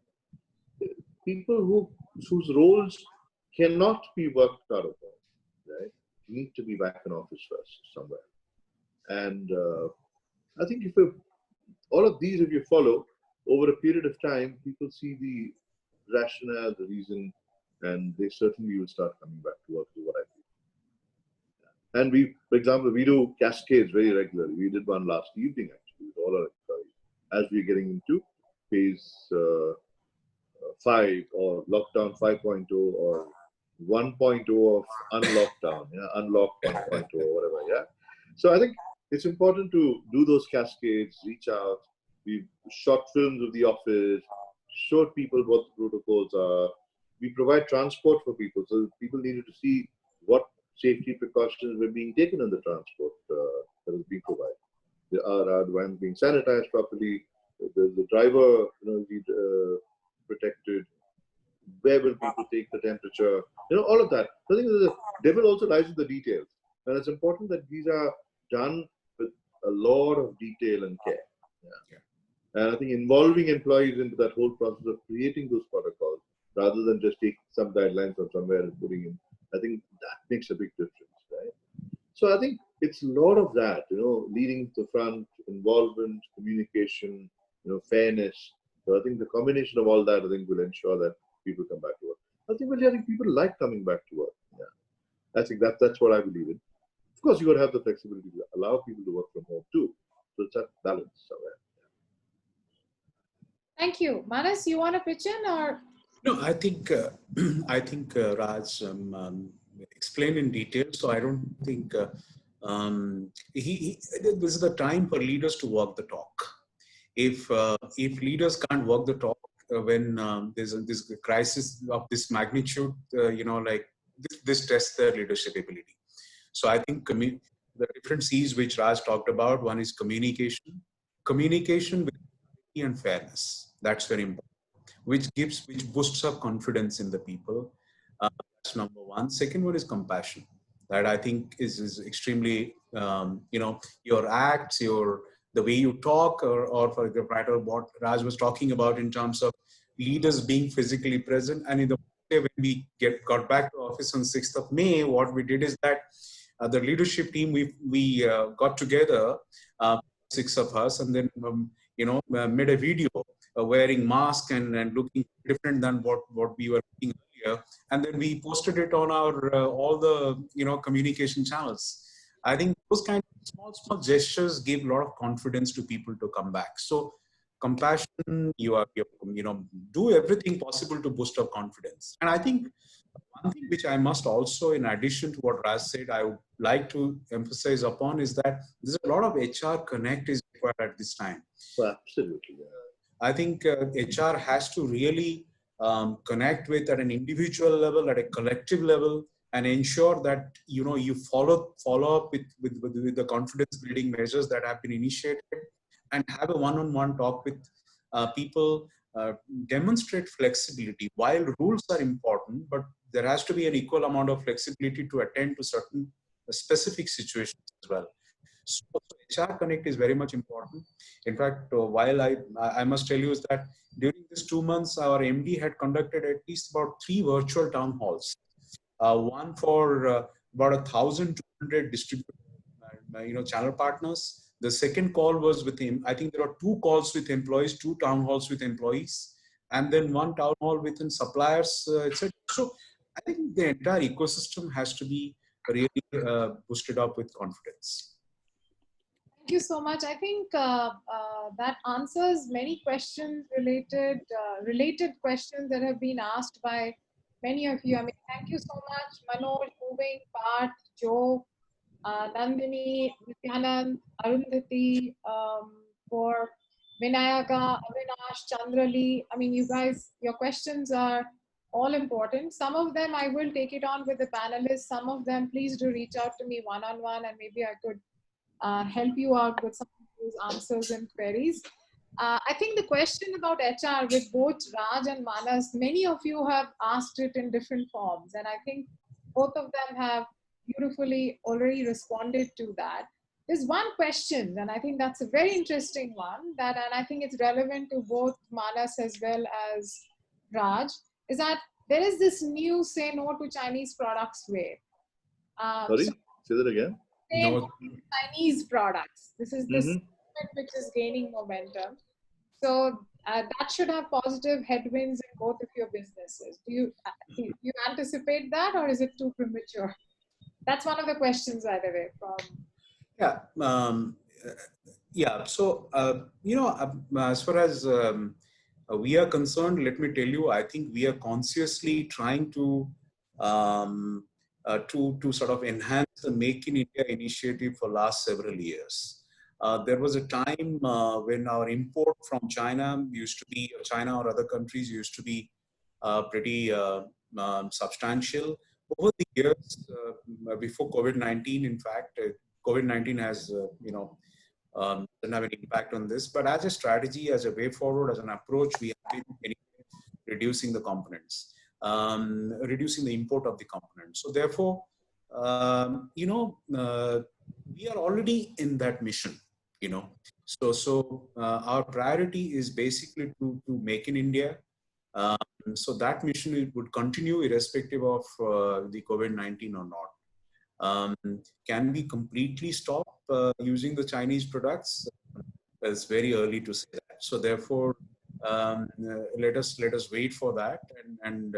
[SPEAKER 2] People whose roles cannot be worked out of home, right, need to be back in office first somewhere. And I think if all of these, if you follow over a period of time, people see the rationale, the reason, and they certainly will start coming back to work, is what I feel. And we, for example, we do cascades very regularly. We did one last evening actually with all our employees as we're getting into phase 5 or lockdown 5.0 or 1.0 of unlockdown, unlock 1.0 or whatever, yeah. So I think it's important to do those cascades, reach out. We've shot films of the office, showed people what the protocols are. We provide transport for people, so people needed to see what safety precautions were being taken in the transport that is being provided. Are the vans being sanitized properly? The driver, protected. Where will people take the temperature? All of that. I think the devil also lies in the details, and it's important that these are done with a lot of detail and care. Yeah. And I think involving employees into that whole process of creating those protocols, rather than just taking some guidelines from somewhere and putting in, I think that makes a big difference, right? So I think it's a lot of that, leading to the front, involvement, communication, fairness. So I think the combination of all that, I think, will ensure that people come back to work. I think people like coming back to work. Yeah, I think that's what I believe in. Of course, you got to have the flexibility to allow people to work from home too. So it's that balance somewhere.
[SPEAKER 1] Thank you. Manas, you want to pitch in or?
[SPEAKER 3] No, I think Raj explained in detail. So I don't think this is the time for leaders to walk the talk. If leaders can't walk the talk when there's this crisis of this magnitude, like this tests their leadership ability. So I think the different C's which Raj talked about. One is communication with clarity and fairness. That's very important, which boosts up confidence in the people. That's number one. Second one is compassion. That I think is extremely your acts, the way you talk, or for the matter what Raj was talking about in terms of leaders being physically present. And in the when we got back to office on 6th of May, what we did is that the leadership team we got together, 6 of us, and then made a video wearing mask and looking different than what we were looking earlier, and then we posted it on our all the communication channels. I think those kind of small gestures give a lot of confidence to people to come back. So compassion, do everything possible to boost up confidence. And I think one thing which I must also, in addition to what Raj said, I would like to emphasize upon is that there's a lot of HR connect is required at this time.
[SPEAKER 2] So absolutely. Yeah.
[SPEAKER 3] I think HR has to really connect with at an individual level, at a collective level, and ensure that you follow up with the confidence building measures that have been initiated, and have a one-on-one talk with people. Demonstrate flexibility. While rules are important, but there has to be an equal amount of flexibility to attend to certain specific situations as well. So HR Connect is very much important. In fact, while I must tell you is that during these 2 months, our MD had conducted at least about 3 virtual town halls. One for about 1,200 distributed, channel partners. The second call was with him. I think there are 2 calls with employees, 2 town halls with employees, and then 1 town hall within suppliers, etc. So I think the entire ecosystem has to be really boosted up with confidence.
[SPEAKER 1] Thank you so much. I think that answers many questions related questions that have been asked by many of you. I mean, thank you so much, Manoj, Moving, Parth, Joe, Nandini, Nityanand, Arundhati, for Vinayaka, Avinash, Chandrali. I mean, you guys, your questions are all important. Some of them I will take it on with the panelists. Some of them, please do reach out to me one-on-one, and maybe I could help you out with some of those answers and queries. I think the question about HR with both Raj and Manas, many of you have asked it in different forms, and I think both of them have beautifully already responded to that. There's one question, and I think that's a very interesting one, and I think it's relevant to both Manas as well as Raj, is that there is this new say no to Chinese products way.
[SPEAKER 2] Sorry, say that again.
[SPEAKER 3] No.
[SPEAKER 1] Chinese products. This is the segment which is gaining momentum. So that should have positive headwinds in both of your businesses. Do you anticipate that, or is it too premature? That's one of the questions, by the way.
[SPEAKER 3] Yeah. So as far as we are concerned, let me tell you, I think we are consciously trying to sort of enhance the Make in India initiative for last several years. There was a time when our import from China or other countries used to be pretty substantial. Over the years, before COVID-19, in fact, COVID-19 has, doesn't have any impact on this, but as a strategy, as a way forward, as an approach, we have been reducing the components, reducing the import of the components. So therefore, we are already in that mission, So our priority is basically to make in India. So that mission would continue irrespective of the COVID-19 or not. Can we completely stop using the Chinese products? It's very early to say that. So therefore, let us wait for that. And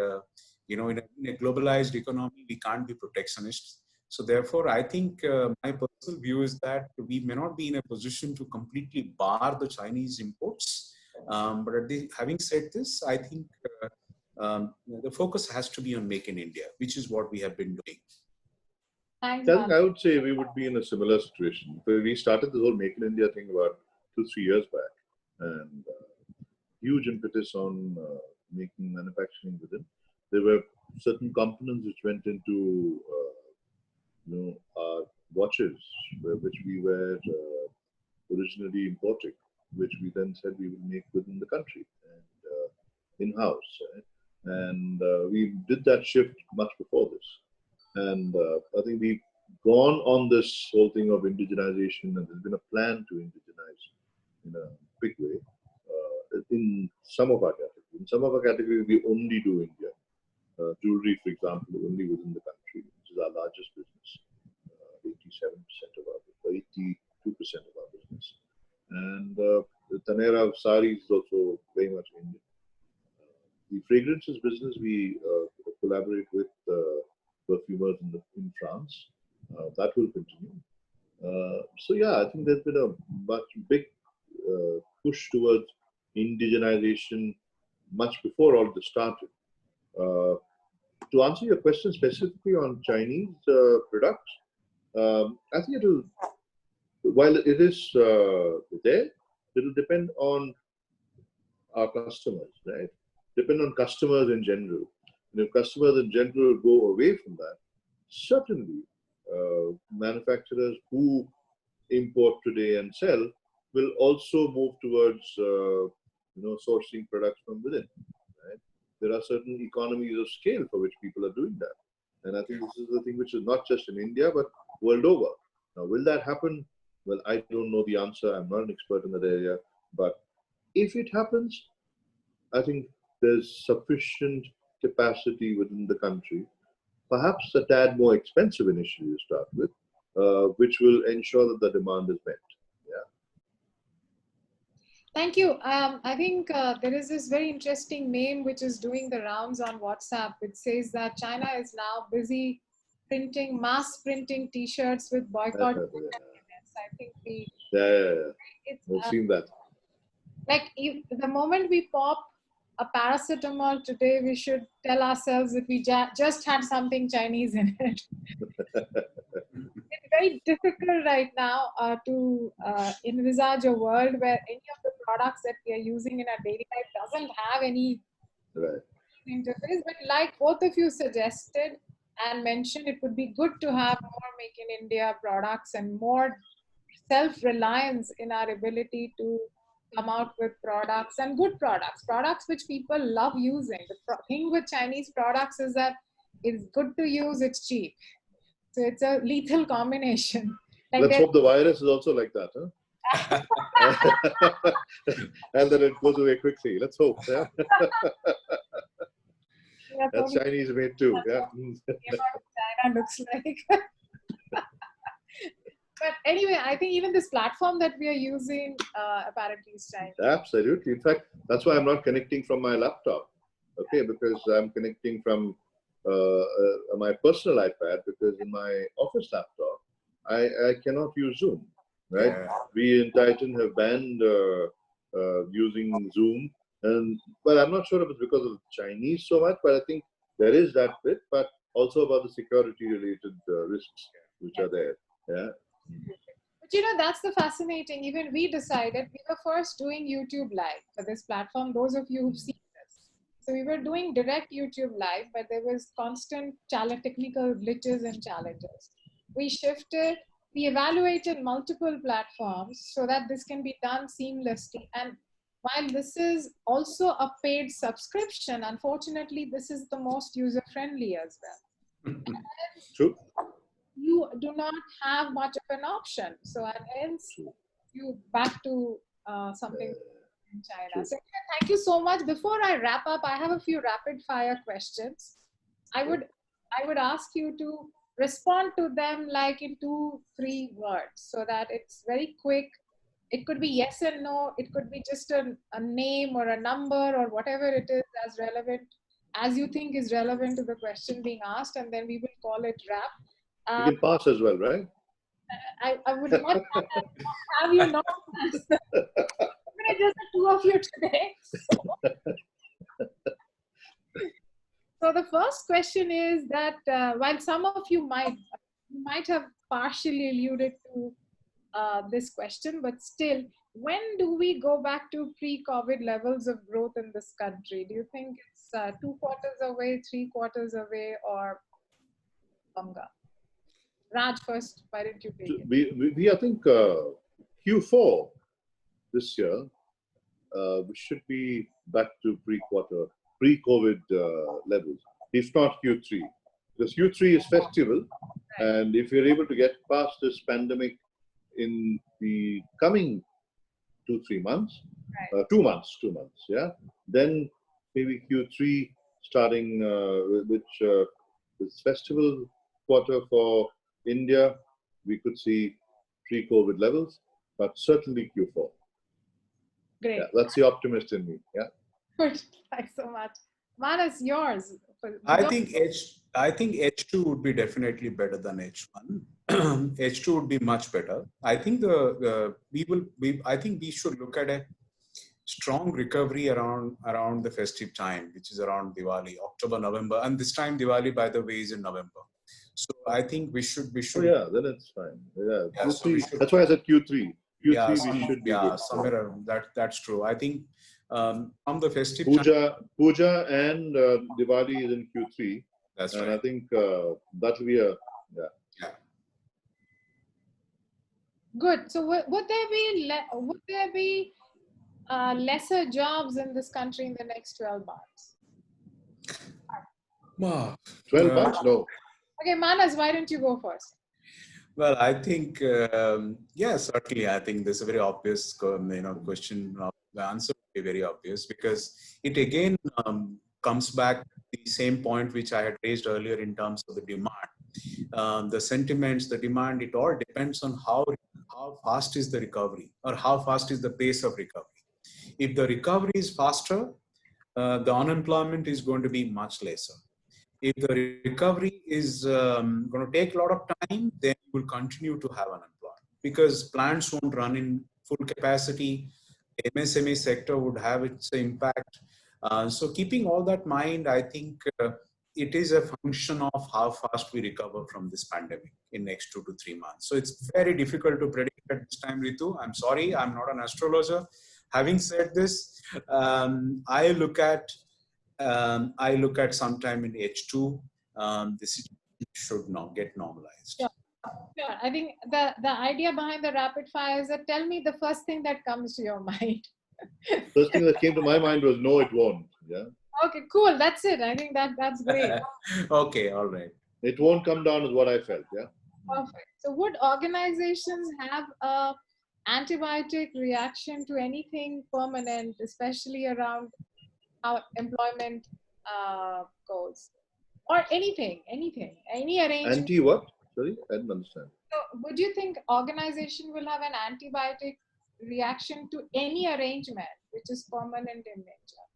[SPEAKER 3] in a globalized economy, we can't be protectionists. So therefore, I think my personal view is that we may not be in a position to completely bar the Chinese imports. But having said this, I think the focus has to be on Make in India, which is what we have been doing.
[SPEAKER 1] Thanks,
[SPEAKER 2] I think I would say we would be in a similar situation. We started this whole Make in India thing about 2-3 years back, and huge impetus on making manufacturing within. There were certain components which went into our watches, which we were originally importing, which we then said we would make within the country and in-house. Right? And we did that shift much before this. And I think we've gone on this whole thing of indigenization, and there's been a plan to indigenize in a big way in some of our categories. In some of our categories, we only do India. Jewelry, for example, only within the country, which is our largest business. 87% of our, 82% of our business. And the Tanera of saris is also very much Indian. The fragrances business, we collaborate with perfumers in France. That will continue. So yeah, I think there's been a much big push towards indigenization much before all this started. To answer your question specifically on Chinese products, I think it'll, while it is there, it'll depend on our customers, right? Depend on customers in general. And if customers in general go away from that, certainly manufacturers who import today and sell will also move towards sourcing products from within. Right? There are certain economies of scale for which people are doing that. And I think this is the thing which is not just in India, but world over. Now, will that happen? Well, I don't know the answer. I'm not an expert in that area. But if it happens, I think there's sufficient capacity within the country, perhaps a tad more expensive initially to start with, which will ensure that the demand is met. Yeah.
[SPEAKER 1] Thank you. I think there is this very interesting meme which is doing the rounds on WhatsApp, which says that China is now busy mass printing T-shirts with boycott. I think
[SPEAKER 2] I've seen that.
[SPEAKER 1] Like the moment we pop a paracetamol today, we should tell ourselves if we just had something Chinese in it. It's very difficult right now to envisage a world where any of the products that we are using in our daily life doesn't have any interface. But like both of you suggested and mentioned, it would be good to have more Make in India products and more self-reliance in our ability to come out with products and good products which people love using. The thing with Chinese products is that it's good to use, it's cheap. So it's a lethal combination. Like
[SPEAKER 2] let's hope the virus is also like that, huh? And then it goes away quickly. Let's hope. Yeah? That's Chinese made too. Yeah.
[SPEAKER 1] China looks like. But anyway, I think even this platform that we are using apparently is Chinese.
[SPEAKER 2] Absolutely. In fact, that's why I'm not connecting from my laptop. Okay, because I'm connecting from my personal iPad, because in my office laptop, I cannot use Zoom. Right? Yeah. We in Titan have banned using Zoom, and well, I'm not sure if it's because of the Chinese so much, but I think there is that bit, but also about the security-related risks which are there. Yeah.
[SPEAKER 1] But you know, that's the fascinating. Even we decided we were first doing YouTube Live for this platform. Those of you who've seen this, so we were doing direct YouTube Live, but there was constant technical glitches and challenges. We shifted. We evaluated multiple platforms so that this can be done seamlessly. And while this is also a paid subscription, unfortunately, this is the most user-friendly as well.
[SPEAKER 2] True.
[SPEAKER 1] You do not have much of an option. So hence, you back to something in China. So thank you so much. Before I wrap up, I have a few rapid-fire questions. I would ask you to respond to them like in 2-3 words so that it's very quick. It could be yes and no. It could be just a name or a number or whatever it is as relevant as you think is relevant to the question being asked, and then we will call it wrap.
[SPEAKER 2] You can pass as well, right?
[SPEAKER 1] I would not have you not pass. Just the two of you today. So. So the first question is that while some of you might have partially alluded to this question, but still, when do we go back to pre-COVID levels of growth in this country? Do you think it's 2 quarters away, 3 quarters away, or longer? Raj, first, why don't you take it?
[SPEAKER 2] We I think Q4 this year, we should be back to pre-COVID levels, if not Q3. Because Q3 is festival, and if you're able to get past this pandemic in the coming 2-3 months,
[SPEAKER 1] Right.
[SPEAKER 2] 2 months, yeah, then maybe Q3 starting which this festival quarter for India, we could see pre-COVID levels, but certainly Q4.
[SPEAKER 1] Great.
[SPEAKER 2] Yeah, that's the optimist in me. Yeah.
[SPEAKER 1] Good. Thanks so much. Manas, yours.
[SPEAKER 3] I think H2 would be definitely better than H1. H2 would be much better. I think I think we should look at a strong recovery around the festive time, which is around Diwali, October, November, and this time Diwali, by the way, is in November. So I think we should.
[SPEAKER 2] Oh yeah, then it's fine. Yeah,
[SPEAKER 3] Yeah,
[SPEAKER 2] Q3,
[SPEAKER 3] so we should,
[SPEAKER 2] that's why I said Q3. Q3
[SPEAKER 3] yeah,
[SPEAKER 2] we should be good.
[SPEAKER 3] somewhere around that's true. I think from the festive
[SPEAKER 2] Puja and Diwali is in Q3.
[SPEAKER 3] That's
[SPEAKER 2] and
[SPEAKER 3] right.
[SPEAKER 2] I think that will be a
[SPEAKER 1] Good. So would there be lesser jobs in this country in the next 12 months?
[SPEAKER 2] 12 months? No.
[SPEAKER 1] Okay, Manas, why don't you go first?
[SPEAKER 3] Well, I think certainly. I think there's a very obvious question. The answer would be very obvious because it again comes back to the same point which I had raised earlier in terms of the demand, the sentiments, the demand. It all depends on how fast is the recovery or how fast is the pace of recovery. If the recovery is faster, the unemployment is going to be much lesser. If the recovery is going to take a lot of time, then you will continue to have unemployment because plants won't run in full capacity. The MSME sector would have its impact. So keeping all that in mind, I think it is a function of how fast we recover from this pandemic in next 2 to 3 months. So it's very difficult to predict at this time, Ritu. I'm sorry, I'm not an astrologer. Having said this, I look at sometime in H2, the situation should now get normalized.
[SPEAKER 1] Sure. Sure. I think the idea behind the rapid fire is that tell me the first thing that comes to your mind.
[SPEAKER 2] First thing that came to my mind was no, it won't. Yeah.
[SPEAKER 1] Okay, cool. That's it. I think that's great.
[SPEAKER 3] Okay, all right.
[SPEAKER 2] It won't come down is what I felt. Yeah.
[SPEAKER 1] Perfect. So would organizations have a antibiotic reaction to anything permanent, especially around how employment goes? Or anything, any arrangement?
[SPEAKER 2] Anti what? Sorry, I didn't understand.
[SPEAKER 1] So would you think organization will have an antibiotic reaction to any arrangement which is permanent in nature?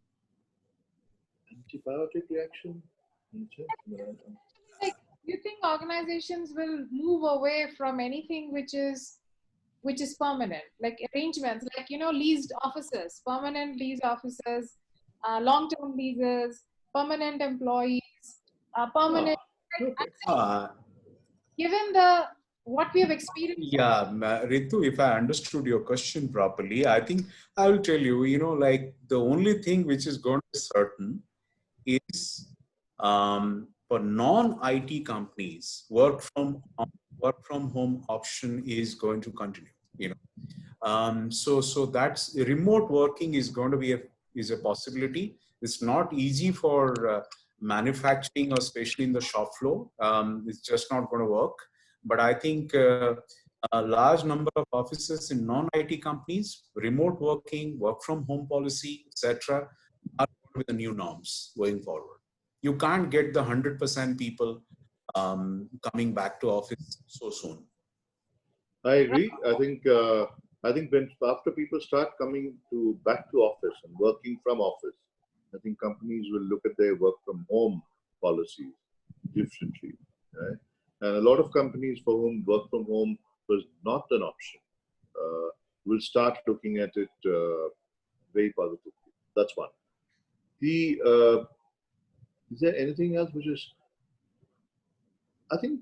[SPEAKER 2] Antibiotic reaction?
[SPEAKER 1] Like, you think organizations will move away from anything which is permanent, like arrangements, like leased offices, permanent leased offices, long-term leases, permanent employees, permanent. Given what we have experienced.
[SPEAKER 3] Yeah, Ritu, if I understood your question properly, I think I will tell you, like the only thing which is going to be certain is for non-IT companies, work from home option is going to continue. So that's remote working is going to be a possibility. It's not easy for manufacturing, or especially in the shop floor. It's just not going to work. But I think a large number of offices in non-IT companies, remote working, work from home policy, etc., are going to be the new norms going forward. You can't get the 100% people coming back to office so soon.
[SPEAKER 2] I agree. I think when after people start coming back to office and working from office, I think companies will look at their work from home policies differently, right? And a lot of companies for whom work from home was not an option will start looking at it very positively. That's one. The Is there anything else which is, I think,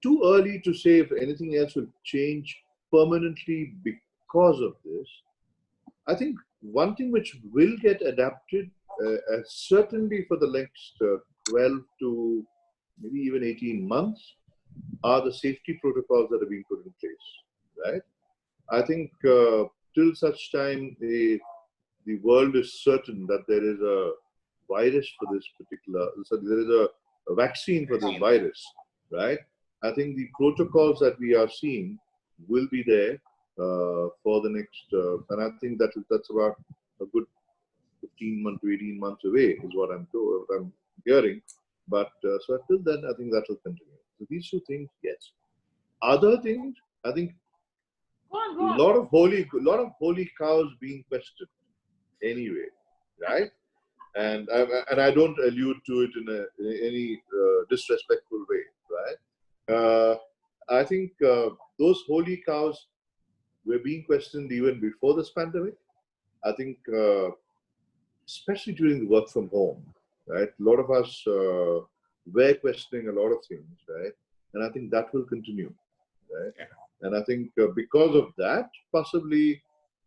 [SPEAKER 2] too early to say if anything else will change permanently because of this. I think one thing which will get adapted, certainly for the next 12 to maybe even 18 months, are the safety protocols that are being put in place, right? I think till such time the world is certain that there is a virus for this particular, so there is a vaccine for this virus, right? I think the protocols that we are seeing will be there for the next, and I think that's about a good 15 months to 18 months away is what I'm hearing. But so until then, I think that will continue. So these two things, yes. Other things, I think a lot of holy cows being questioned anyway, right? And I don't allude to it in any disrespectful way, right? I think those holy cows were being questioned even before this pandemic. I think, especially during the work from home, right? A lot of us were questioning a lot of things, right? And I think that will continue, right?
[SPEAKER 3] Yeah.
[SPEAKER 2] And I think because of that, possibly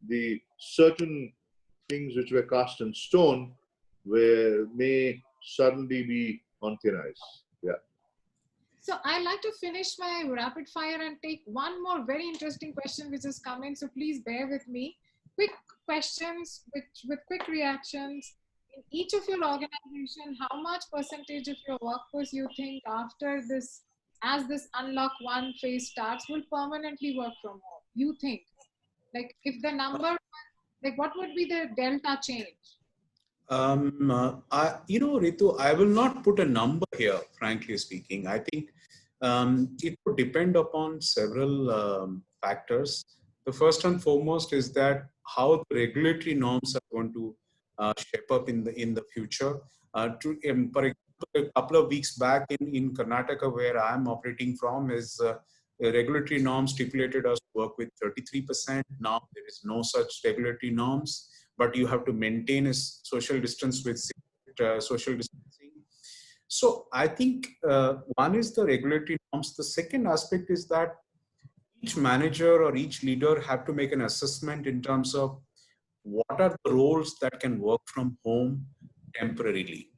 [SPEAKER 2] the certain things which were cast in stone may suddenly be on thin ice. Yeah.
[SPEAKER 1] So I like to finish my rapid fire and take one more very interesting question which is coming. So please bear with me. Quick questions with quick reactions. In each of your organization, how much percentage of your workforce you think after this, as this unlock one phase starts, will permanently work from home? You think? Like if the number, like what would be the delta change?
[SPEAKER 3] Ritu, I will not put a number here, frankly speaking. I think it would depend upon several factors. The first and foremost is that how the regulatory norms are going to shape up in the future. For example, a couple of weeks back in Karnataka, where I'm operating from, is the regulatory norms stipulated us to work with 33%. Now there is no such regulatory norms, but you have to maintain a social distance with social distancing. So I think one is the regulatory norms. The second aspect is that each manager or each leader have to make an assessment in terms of what are the roles that can work from home temporarily.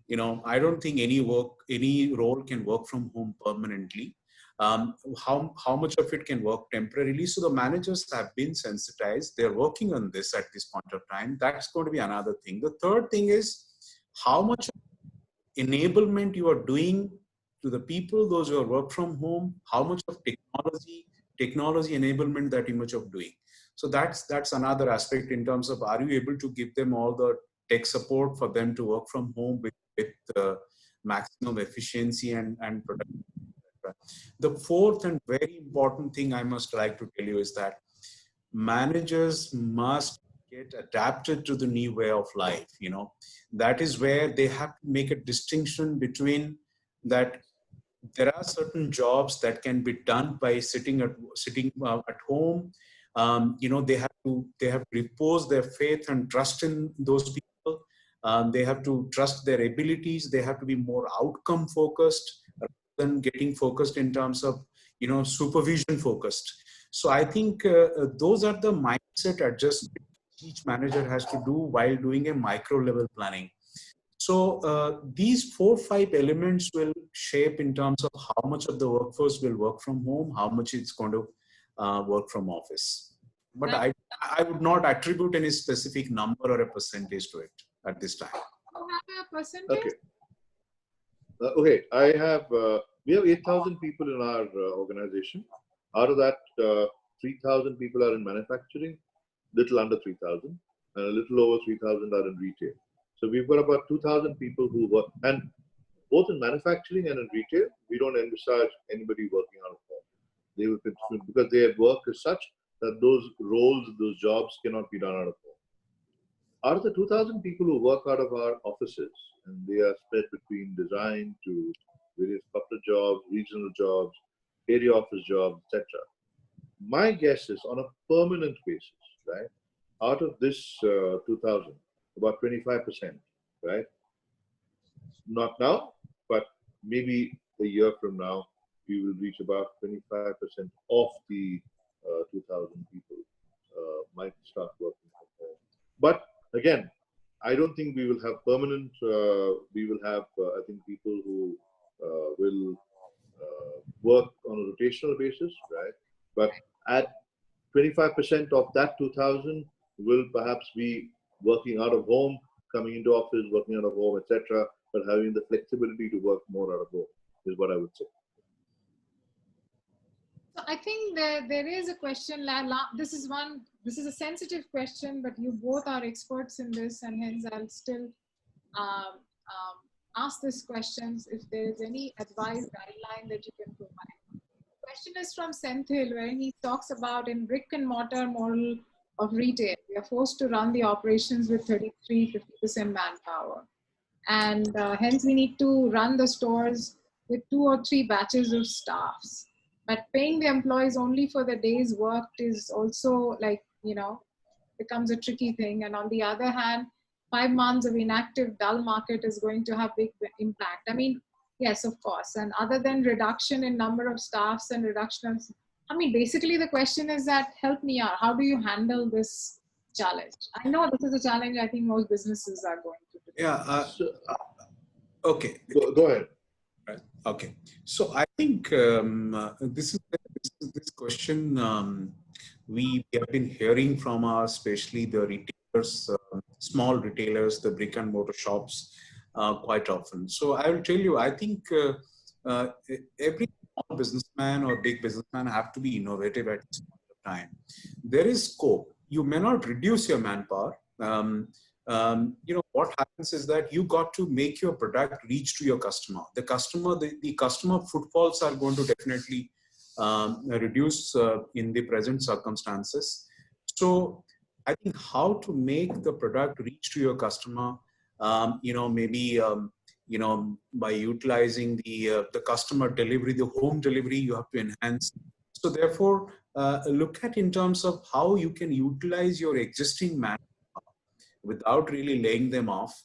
[SPEAKER 3] I don't think any role can work from home permanently. How much of it can work temporarily? So the managers have been sensitized. They're working on this at this point of time. That's going to be another thing. The third thing is how much enablement you are doing to the people, those who are work from home, how much of technology enablement that you much of doing. So that's another aspect in terms of, are you able to give them all the tech support for them to work from home with maximum efficiency and productivity. The fourth and very important thing I must like to tell you is that managers must get adapted to the new way of life. That is where they have to make a distinction between that there are certain jobs that can be done by sitting at home. They have to repose their faith and trust in those people. They have to trust their abilities. They have to be more outcome focused rather than getting focused in terms of supervision focused. So I think those are the mindset adjustments each manager has to do while doing a micro level planning. So these 4-5 elements will shape in terms of how much of the workforce will work from home, how much it's going to work from office. But I would not attribute any specific number or a percentage to it at this time.
[SPEAKER 1] You have a percentage?
[SPEAKER 2] Okay. We have 8,000 people in our organization. Out of that, 3,000 people are in manufacturing, little under 3,000, and a little over 3,000 are in retail. So we've got about 2,000 people who work, and both in manufacturing and in retail, we don't envisage anybody working out of home. They will continue because their work is such that those roles, those jobs cannot be done out of home. Out of the 2,000 people who work out of our offices, and they are spread between design to various corporate jobs, regional jobs, area office jobs, etc. My guess is on a permanent basis, right? out of this 2,000, about 25%, right? Not now, but maybe a year from now, we will reach about 25% of the 2,000 people might start working from home. But again, I don't think we will have permanent, we will have, I think, people who will work on a rotational basis, right? But at 25% of that 2,000 will perhaps be working out of home, coming into office, working out of home, etc., but having the flexibility to work more out of home is what I would say.
[SPEAKER 1] So I think there is a question. This is a sensitive question, but you both are experts in this, and hence I'll still ask these questions if there is any advice guideline that you can provide. The question is from Senthil, where he talks about in brick and mortar model of retail, we are forced to run the operations with 33-50% manpower. And hence we need to run the stores with 2 or 3 batches of staffs. But paying the employees only for the days worked is also like, becomes a tricky thing. And on the other hand, 5 months of inactive dull market is going to have big impact. I mean, yes, of course. And other than reduction in number of staffs and reduction of, basically the question is that, help me out. How do you handle this challenge? I know this is a challenge I think most businesses are going to do.
[SPEAKER 3] Yeah. Okay.
[SPEAKER 2] Go ahead.
[SPEAKER 3] Right. Okay. So I think this question we have been hearing from especially the retailers, small retailers, the brick and mortar shops, quite often. So I will tell you, I think every small businessman or big businessman have to be innovative at this point of time. There is scope. You may not reduce your manpower. What happens is that you got to make your product reach to your customer. The customer footfalls are going to definitely reduce in the present circumstances. So I think how to make the product reach to your customer, maybe by utilizing the customer delivery, the home delivery, you have to enhance. So therefore, look at in terms of how you can utilize your existing manpower without really laying them off.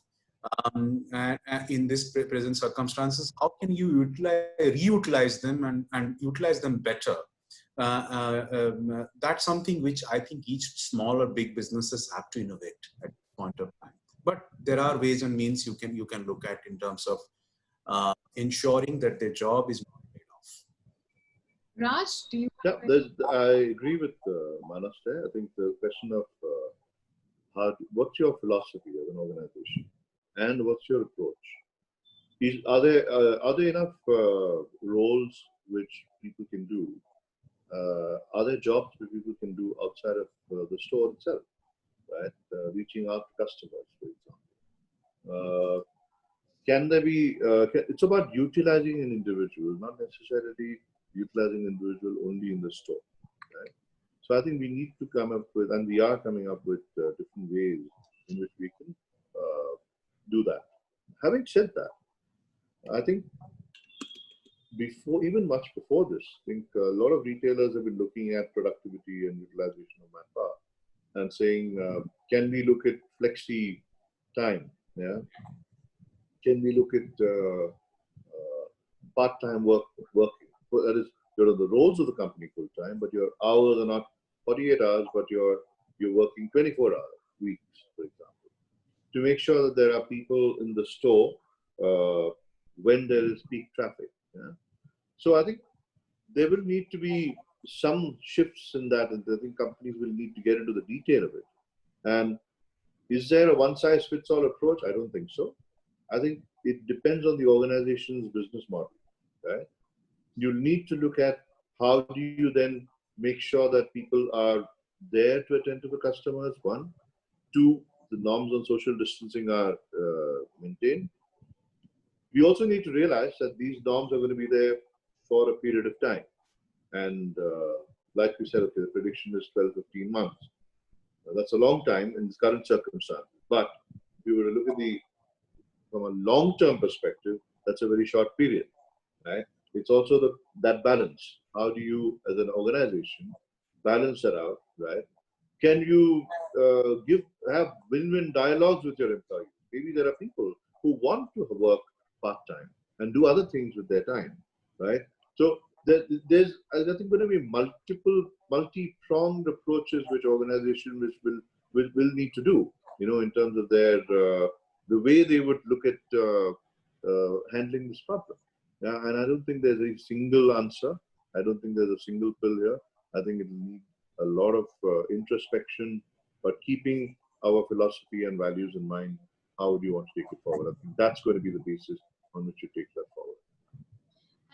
[SPEAKER 3] In this present circumstances, how can you reutilize them and utilize them better? That's something which I think each small or big businesses have to innovate at this point of time. But there are ways and means you can look at in terms of ensuring that their job is not laid off.
[SPEAKER 1] Raj, do you?
[SPEAKER 2] Yeah, I agree with Manas there. I think the question of what's your philosophy as an organization, and what's your approach? Are there enough roles which people can do? Are there jobs that people can do outside of the store itself, right? Reaching out to customers, for example. Can there be? It's about utilizing an individual, not necessarily utilizing an individual only in the store, right? So I think we need to come up with, and we are coming up with different ways in which we can do that. Having said that, I think much before this, I think a lot of retailers have been looking at productivity and utilization of manpower and saying, can we look at flexi time? Yeah. Can we look at part-time working? That is, you're on the roles of the company full-time, but your hours are not 48 hours, but you're working 24-hour weeks, for example, to make sure that there are people in the store when there is peak traffic. Yeah? So I think there will need to be some shifts in that, and I think companies will need to get into the detail of it. And is there a one-size-fits-all approach? I don't think so. I think it depends on the organization's business model, right? You'll need to look at how do you then make sure that people are there to attend to the customers, 1. 2, the norms on social distancing are maintained. We also need to realize that these norms are going to be there for a period of time. And like we said, okay, the prediction is 12-15 months. That's a long time in this current circumstance. But if you were to look at from a long-term perspective, that's a very short period, right? It's also that balance. How do you, as an organization, balance that out, right? Can you have win-win dialogues with your employees? Maybe there are people who want to work part-time and do other things with their time, right? So there's, I think, going to be multi-pronged approaches which organizations will need to do, in terms of their the way they would look at handling this problem. Yeah, and I don't think there's a single answer. I don't think there's a single pill here. I think it will need a lot of introspection, but keeping our philosophy and values in mind. How do you want to take it forward? I think that's going to be the basis on which you take that forward.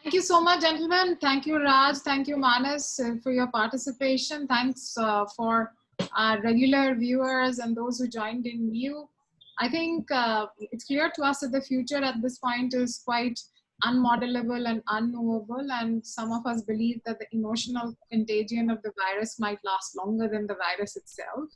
[SPEAKER 1] Thank you so much, gentlemen. Thank you, Raj. Thank you, Manas, for your participation. Thanks for our regular viewers and those who joined in new. I think it's clear to us that the future at this point is quite unmodelable and unknowable, and some of us believe that the emotional contagion of the virus might last longer than the virus itself.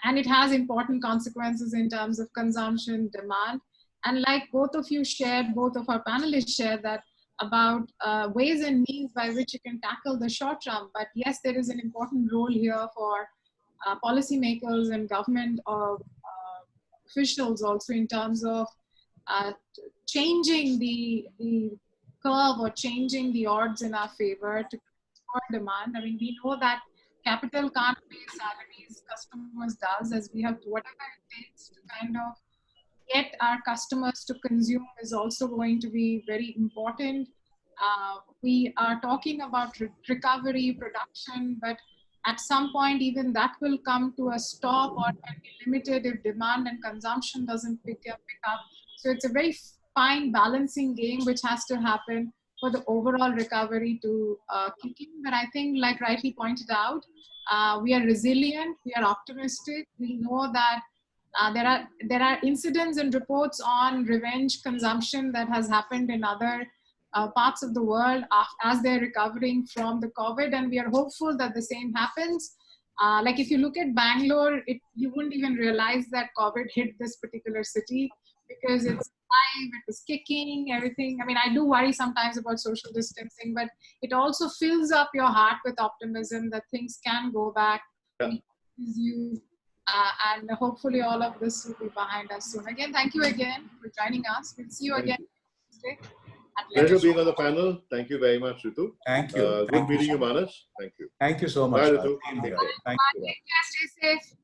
[SPEAKER 1] And it has important consequences in terms of consumption, demand. And like both of you shared, both of our panelists shared that about ways and means by which you can tackle the short term. But yes, there is an important role here for policymakers and government officials also in terms of changing the curve or changing the odds in our favor to spur demand. I mean, we know that capital can't pay salaries, customers does, as we have to, whatever it takes to kind of get our customers to consume is also going to be very important. We are talking about recovery, production, but at some point even that will come to a stop or can be limited if demand and consumption doesn't pick up. So it's a very fine balancing game which has to happen for the overall recovery to kick in. But I think, like rightly pointed out, we are resilient, we are optimistic. We know that there are incidents and reports on revenge consumption that has happened in other parts of the world as they're recovering from the COVID, and we are hopeful that the same happens. Like if you look at Bangalore, you wouldn't even realize that COVID hit this particular city because it's live, it was kicking, everything. I mean, I do worry sometimes about social distancing, but it also fills up your heart with optimism that things can go back. Yeah. And hopefully all of this will be behind us soon. Again, thank you again for joining us. We'll see you again next day.
[SPEAKER 2] Pleasure being on the panel. Thank you very much, Ritu.
[SPEAKER 3] Thank you.
[SPEAKER 2] Good meeting you, Manas. Thank you.
[SPEAKER 3] Thank you so much.
[SPEAKER 2] Bye, Ritu.
[SPEAKER 3] Thank you.
[SPEAKER 1] Bye. Take care. Stay safe.